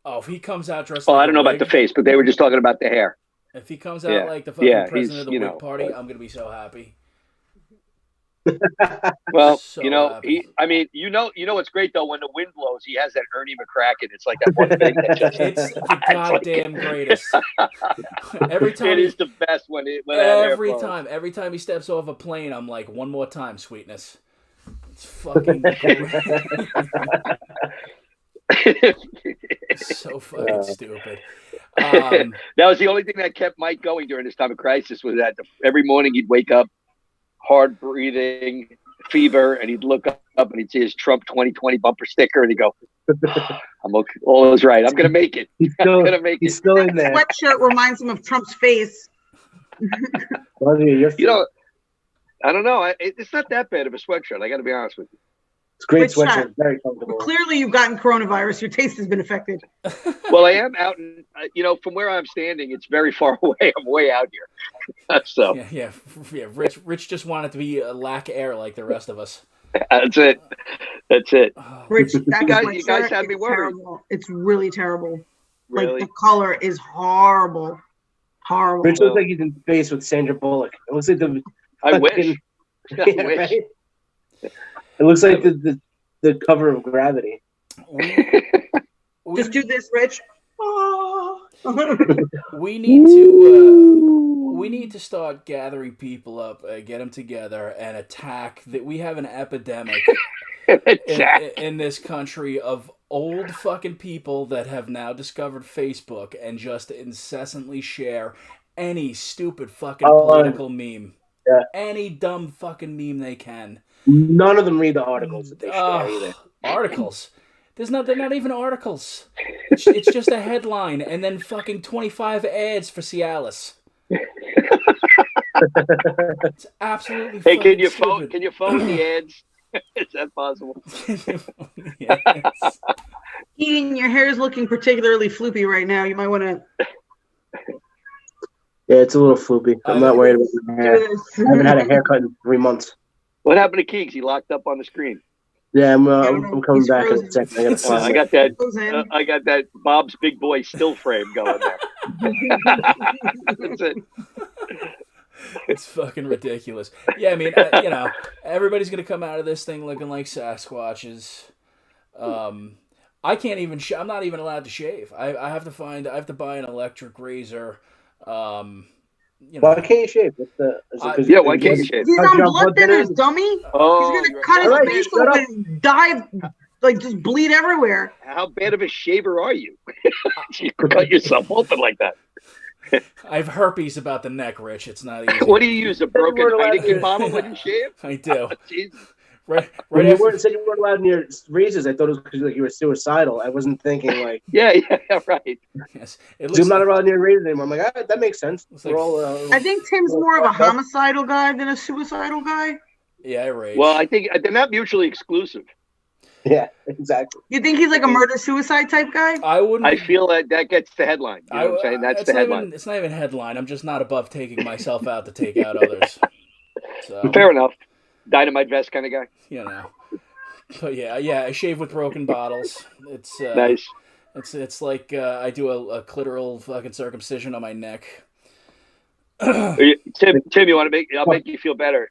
Oh, if he comes out dressed I don't know about the face, but they were just talking about the hair. If he comes out like the fucking president of the Whig Party, I'm going to be so happy. Well, so happy. You know what's great though, when the wind blows, he has that Ernie McCracken. It's like that one thing that just it's the goddamn greatest. Every time it is the best when every time he steps off a plane, I'm like, one more time, sweetness. It's fucking so fucking stupid. That was the only thing that kept Mike going during this time of crisis, was that every morning he'd wake up, hard breathing, fever, and he'd look up and he'd see his Trump 2020 bumper sticker and he'd go, I'm okay. All is right. I'm going to make it. He's still in there. Sweatshirt reminds him of Trump's face. I don't know. It's not that bad of a sweatshirt. I got to be honest with you. It's great sweatshirt. Very comfortable. Clearly, you've gotten coronavirus. Your taste has been affected. Well, I am out, and from where I'm standing, it's very far away. I'm way out here. So yeah. Rich just wanted to be lack air like the rest of us. That's it. Rich, you guys had me worried. Terrible. It's really terrible. Really? Like the color is horrible. Horrible. Rich looks like he's in space with Sandra Bullock. It looks like I wish. Right? It looks like the cover of Gravity. Just do this, Rich. We need to start gathering people up, get them together, and attack. That we have an epidemic in this country of old fucking people that have now discovered Facebook and just incessantly share any stupid fucking political meme. Yeah. Any dumb fucking meme they can. None of them read the articles that they share either. Articles? They're not even articles. It's just a headline and then fucking 25 ads for Cialis. It's absolutely Hey, fucking stupid. Can you phone the ads? Is that possible? Yes. Ian, your hair is looking particularly floopy right now. You might want to... Yeah, it's a little floopy. I'm not worried about my hair. I haven't had a haircut in 3 months. What happened to Keeks? He locked up on the screen. Yeah, I'm coming back in a second. I got that Bob's Big Boy still frame going there. That's it. It's fucking ridiculous. Yeah, I mean, everybody's gonna come out of this thing looking like Sasquatches. I can't even. I'm not even allowed to shave. I have to buy an electric razor. Why can't you shave? Why can't you shave? He's on blood thinners, dummy. Oh, he's gonna cut his face open and dive, just bleed everywhere. How bad of a shaver are you? You cut yourself open like that. I have herpes about the neck, Rich. It's not easy. What do you use? A broken Heineken bottle when you shave? I do. Jesus. Right when you said you weren't allowed near razors, I thought it was because you were suicidal. I wasn't thinking like. Yeah, right. Yes, I'm not allowed near razors anymore. I'm like, that makes sense. Like, I think Tim's more of a homicidal guy than a suicidal guy. Yeah, I rage. Well, I think they're not mutually exclusive. Yeah, exactly. You think he's like a murder-suicide type guy? I wouldn't. I feel that gets the headline. You know what I'm saying? That's the headline. It's not even headline. I'm just not above taking myself out to take out others. So, fair enough. Dynamite vest kind of guy. But yeah, I shave with broken bottles. It's nice. It's like I do a clitoral fucking circumcision on my neck. Tim, you want to make? I'll make you feel better.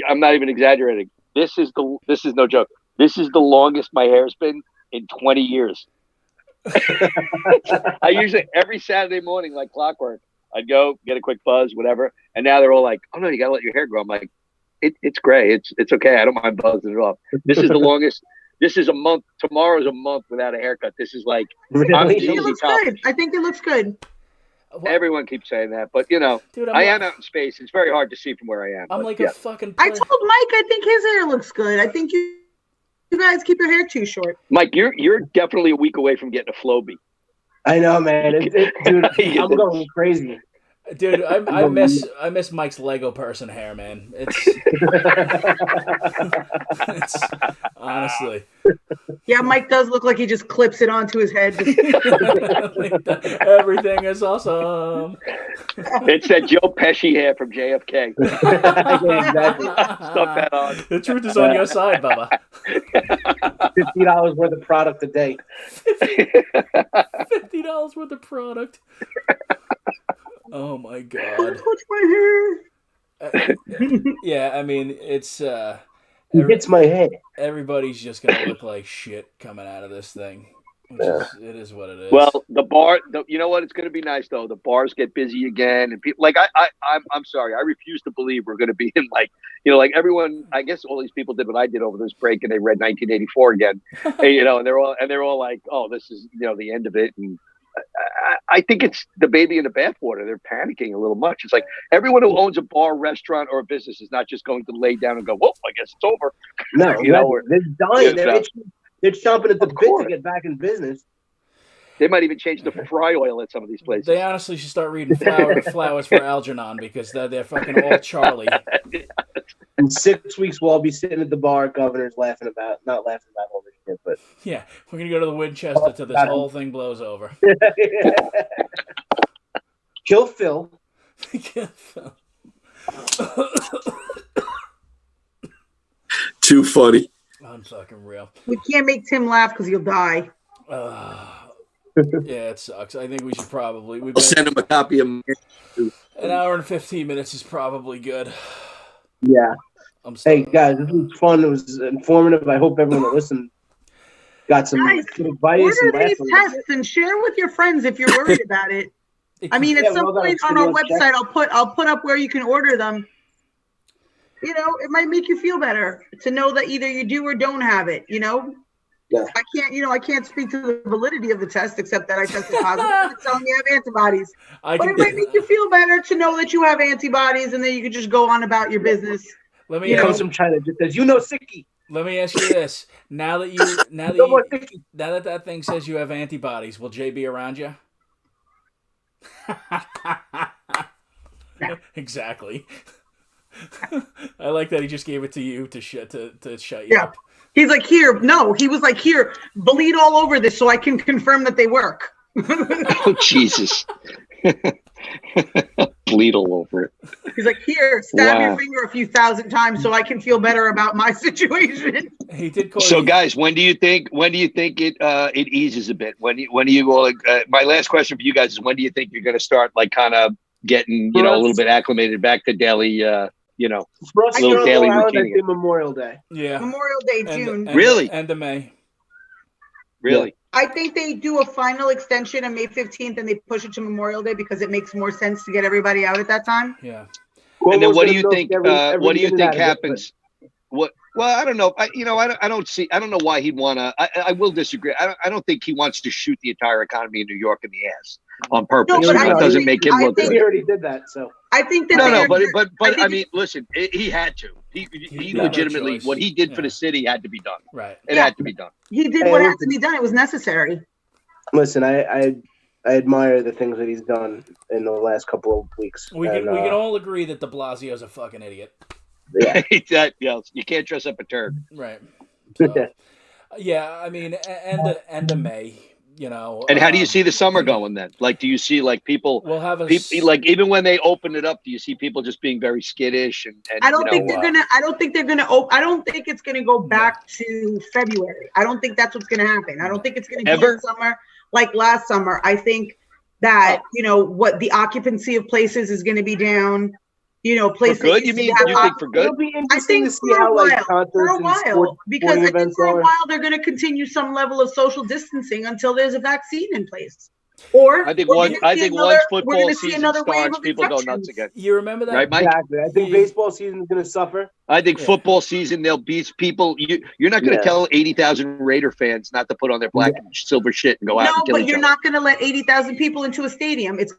I'm not even exaggerating. This is no joke. This is the longest my hair's been in 20 years. I usually every Saturday morning, like clockwork, I'd go get a quick buzz, whatever. And now they're all like, "Oh no, you gotta let your hair grow." I'm like, "It's gray. It's okay. I don't mind buzzing it off." This is the longest. This is a month. Tomorrow's a month without a haircut. This is like I think it looks good. I think it looks good. Everyone keeps saying that, but you know, dude, I am out in space. It's very hard to see from where I am. I'm like a fucking. I told Mike I think his hair looks good. I think you guys keep your hair too short. Mike, you're definitely a week away from getting a Flowbee. I know, man. Dude, I'm going crazy. Dude, I miss Mike's Lego person hair, man. It's honestly. Yeah, Mike does look like he just clips it onto his head. Everything is awesome. It's that Joe Pesci hair from JFK. Exactly. Stuff that on. The truth is on your side, Bubba. $50 worth of product a day. $50 worth of product. Oh my god. Touch my hair. Yeah, I mean it's It's my head. Everybody's just gonna look like shit coming out of this thing. It is what it is. Well, the bar, you know what? It's going to be nice though. The bars get busy again, and people like I'm sorry, I refuse to believe we're going to be in like like everyone. I guess all these people did what I did over this break, and they read 1984 again, and they're all like, oh, this is the end of it, and I think it's the baby in the bathwater. They're panicking a little much. It's like everyone who owns a bar, restaurant, or a business is not just going to lay down and go, "Well, I guess it's over." No, they're dying. They're chomping at the bit to get back in business. They might even change the fry oil at some of these places. They honestly should start reading flowers for Algernon because they're fucking all Charlie. In 6 weeks, we'll all be sitting at the bar. Governor's not laughing about all this shit, but yeah, we're gonna go to the Winchester till this whole thing blows over. Kill Phil. Kill Phil. Too funny. Unfucking real. We can't make Tim laugh because he'll die. Yeah, it sucks. I think we should probably. I'll send him a copy of an hour and 15 minutes is probably good. Yeah. Hey guys, this was fun. It was informative. I hope everyone that listened got some good advice. Order these tests and share with your friends if you're worried about it. I mean, at some point on our website, I'll put up where you can order them. It might make you feel better to know that either you do or don't have it. Yeah. I can't speak to the validity of the test except that I tested positive. It's telling me I have antibodies. But it might make you feel better to know that you have antibodies and then you can just go on about your business. Let me comes from China just says, Sicky. Let me ask you this: now that that thing says you have antibodies, will Jay be around you? Exactly. I like that he just gave it to you to shut you up. He's like, here. No, he was like, here, bleed all over this so I can confirm that they work. Oh, Jesus. Bleed all over it. He's like, here, stab your finger a few thousand times so I can feel better about my situation. He did call so, guys, when do you think it eases a bit? When do you go? My last question for you guys is: when do you think you're going to start, like, kind of getting, a little bit acclimated back to daily, for us, little daily routine? Memorial Day. Yeah, Memorial Day, June. Really? End of May. Really? I think they do a final extension on May 15th and they push it to Memorial Day because it makes more sense to get everybody out at that time. Yeah. And then what do you think? What do you think happens? What? Well, I don't know. I don't know why he'd want to. I will disagree. I don't think he wants to shoot the entire economy in New York in the ass on purpose. No, it doesn't make him look good. He already did that. So I think that but I mean, listen, he had to. He legitimately, what he did for the city had to be done. Right. It had to be done. He did what had to be done. It was necessary. Listen, I admire the things that he's done in the last couple of weeks. We can all agree that De Blasio's a fucking idiot. Yeah. You can't dress up a turd. Right. So, yeah, I mean, end of May, And how do you see the summer going then? Like, do you see like people? We'll have like even when they open it up, do you see people just being very skittish? And I don't think they're gonna. I don't think they're gonna. I don't think it's gonna go back to February. I don't think that's what's gonna happen. I don't think it's gonna be in summer like last summer. I think that what the occupancy of places is gonna be down. Places. For good? You think for good? It'll be interesting to see how concerts for a while, because I think for a are. while they're going to continue some level of social distancing until there's a vaccine in place. Or I think we're once gonna see another- we're football gonna see season another wave starts, of people go nuts infections. again. You remember that? Right, Mike? Exactly. I think Yeah. baseball season is going to suffer. I think Yeah. football season they'll beat people. You're not going to Yeah. tell 80,000 Raider fans not to put on their black and silver shit and go out No, and kill but each you're other. not going to let 80,000 people into a stadium. It's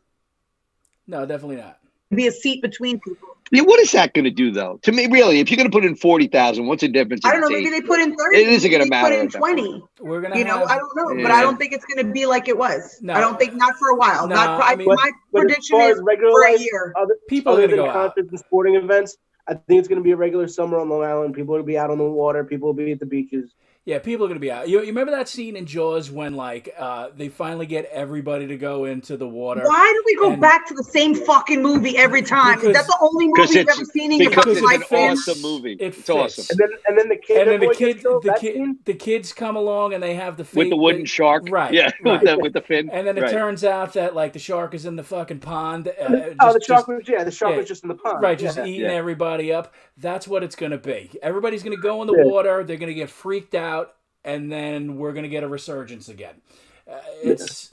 No, definitely not. be a seat between people. Yeah, what is that going to do, though? To me, really, if you're going to put in 40,000, what's the difference? I don't know. Maybe they put in 30. It isn't going to maybe they matter. Put in at that point. 20. We're gonna You know, have, I don't know, but Yeah. I don't think it's going to be like it was. No. I don't think not for a while. No, not. I mean- my But as prediction far is as regular for a life, year. people are other gonna than go out. concerts and sporting events, I think it's going to be a regular summer on Long Island. People will be out on the water. People will be at the beaches. Yeah, people are gonna be out. You remember that scene in Jaws when like they finally get everybody to go into the water? Why do we go And- back to the same fucking movie every time? Because- Is that the only movie you've ever seen in your because fucking it's life? an man? awesome movie. It It's fits. awesome. And then the kid, And then boy the gets kid, killed. the That kid, scene? the kids come along and they have the With the fake- wooden shark. right? Yeah, right. with the fin. And then it Right. turns out that like the shark is in the fucking pond. The shark was yeah, just in the pond. right, just Yeah. eating Yeah. everybody up. That's what it's gonna be. Everybody's gonna go in the Yeah. water. They're gonna get freaked out, and then we're gonna get a resurgence again. It's.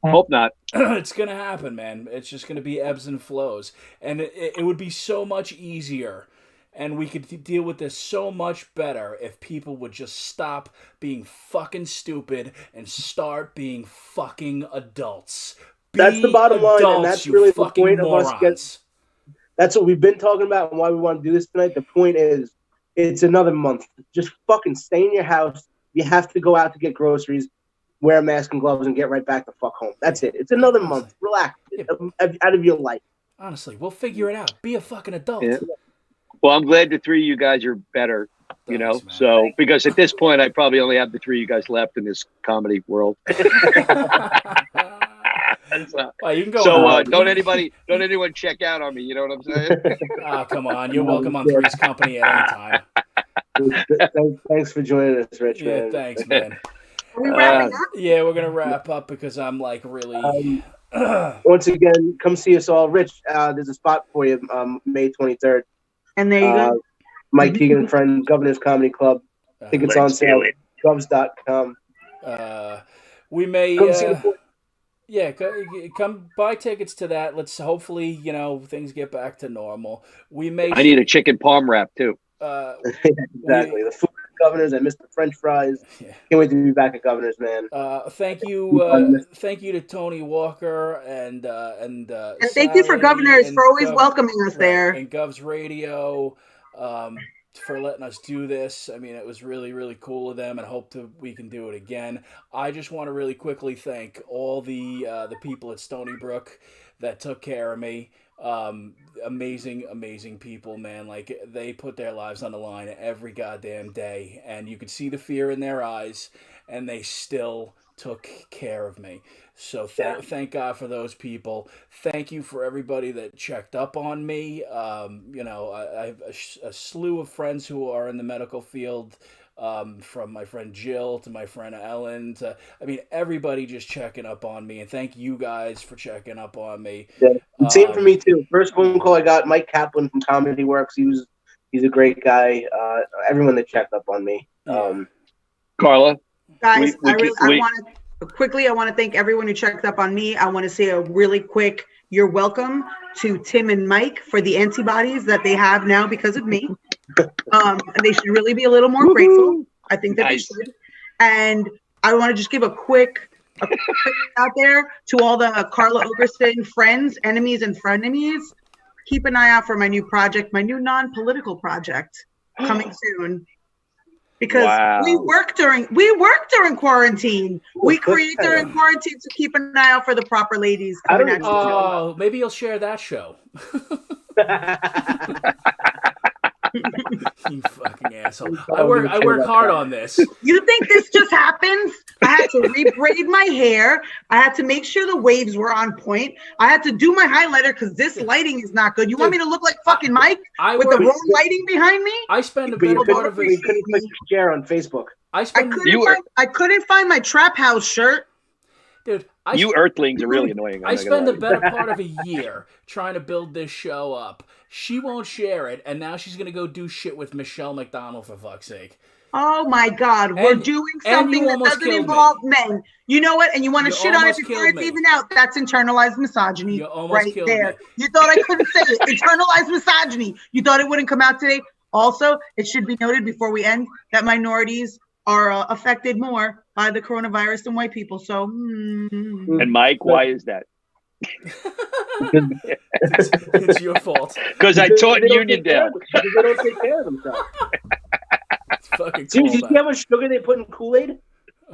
Hope not. It's gonna happen, man. It's just gonna be ebbs and flows, and it would be so much easier, and we could deal with this so much better if people would just stop being fucking stupid and start being fucking adults. That's the bottom line, and adults, that's you really the fucking point of us morons. That's what we've been talking about and why we want to do this tonight. The point is, it's another month. Just fucking stay in your house. You have to go out to get groceries, wear a mask and gloves, and get right back the fuck home. That's it. It's another month. Relax. Out of your life. Honestly, we'll figure it out. Be a fucking adult. Yeah. Well, I'm glad the three of you guys are better. You know, Thanks, man. so because at this point, I probably only have the three of you guys left in this comedy world. Well, you can go So on. don't anyone check out on me. You know what I'm saying? Oh, come on. You're welcome on Three's Company at any time. Thanks for joining us, Rich, Yeah, man. thanks, man. Are we wrapping up? Yeah, we're gonna wrap up because I'm like really. Once again, come see us all. Rich, there's a spot for you May 23rd. And there you go. Mike Keegan and Friends, Governor's Comedy Club. Tickets on sale at govs.com. We may. Come see the Yeah, come buy tickets to that. Let's hopefully, things get back to normal. We may. I need a chicken palm wrap too. Exactly. The food at Governor's. I missed the French fries. Yeah. Can't wait to be back at Governor's, man. Thank you to Tony Walker and thank you for Sally Governors and for always Gov- welcoming us there. and Gov's Radio for letting us do this. I mean, it was really, really cool of them, and hope we can do it again. I just want to really quickly thank all the people at Stony Brook that took care of me. Amazing people, man. Like, they put their lives on the line every goddamn day, and you could see the fear in their eyes, and they still took care of me. So thank God for those people. Thank you for everybody that checked up on me. I have a slew of friends who are in the medical field, from my friend Jill to my friend Ellen to, everybody just checking up on me. And thank you guys for checking up on me. Yeah. Same for me too. First phone call I got, Mike Kaplan from Comedy Works. He's a great guy. Everyone that checked up on me. Carla, Guys, we I want to thank everyone who checked up on me. I want to say a really quick, you're welcome to Tim and Mike for the antibodies that they have now because of me. They should really be a little more grateful. I think that Nice. they should. And I want to just give a quick out there to all the Carla Ogerson friends, enemies, and frenemies. Keep an eye out for my new project, my new non-political project coming soon. Because Wow. we work during quarantine. We create during quarantine, so keep an eye out for the proper ladies coming at you. Oh, maybe you'll share that show. You fucking asshole. I work hard on this. You think this just happens? I had to rebraid my hair. I had to make sure the waves were on point. I had to do my highlighter because this lighting is not good. You want me to look like fucking Mike with the wrong lighting behind me? I spend a But better part of we it. couldn't click share on Facebook. I couldn't find my trap house shirt. Dude, you Earthlings are really annoying. I spend the better part of a year trying to build this show up. She won't share it, and now she's gonna go do shit with Michelle McDonald, for fuck's sake. Oh my God, we're doing something that doesn't involve men. You know what? And you want to shit on it before it's even out. That's internalized misogyny right there. You thought I couldn't say it. Internalized misogyny. You thought it wouldn't come out today. Also, it should be noted before we end that minorities are affected more by the coronavirus than white people. So, And Mike, why is that? It's your fault. Because I taught Uniondale. Because they don't take care of themselves. Fucking Dude, you see how much sugar they put in Kool-Aid?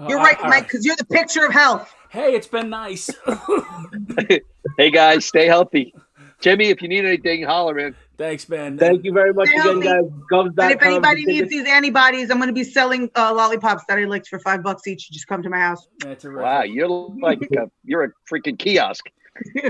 You're right, Mike, because you're the picture of health. Hey, it's been nice. Hey, guys, stay healthy. Jimmy, if you need anything, holler in. Thanks, man. Thank you very much again, guys. And if anybody needs these antibodies, I'm going to be selling lollipops that I licked for $5 each. Just come to my house. That's wow, you're a freaking kiosk.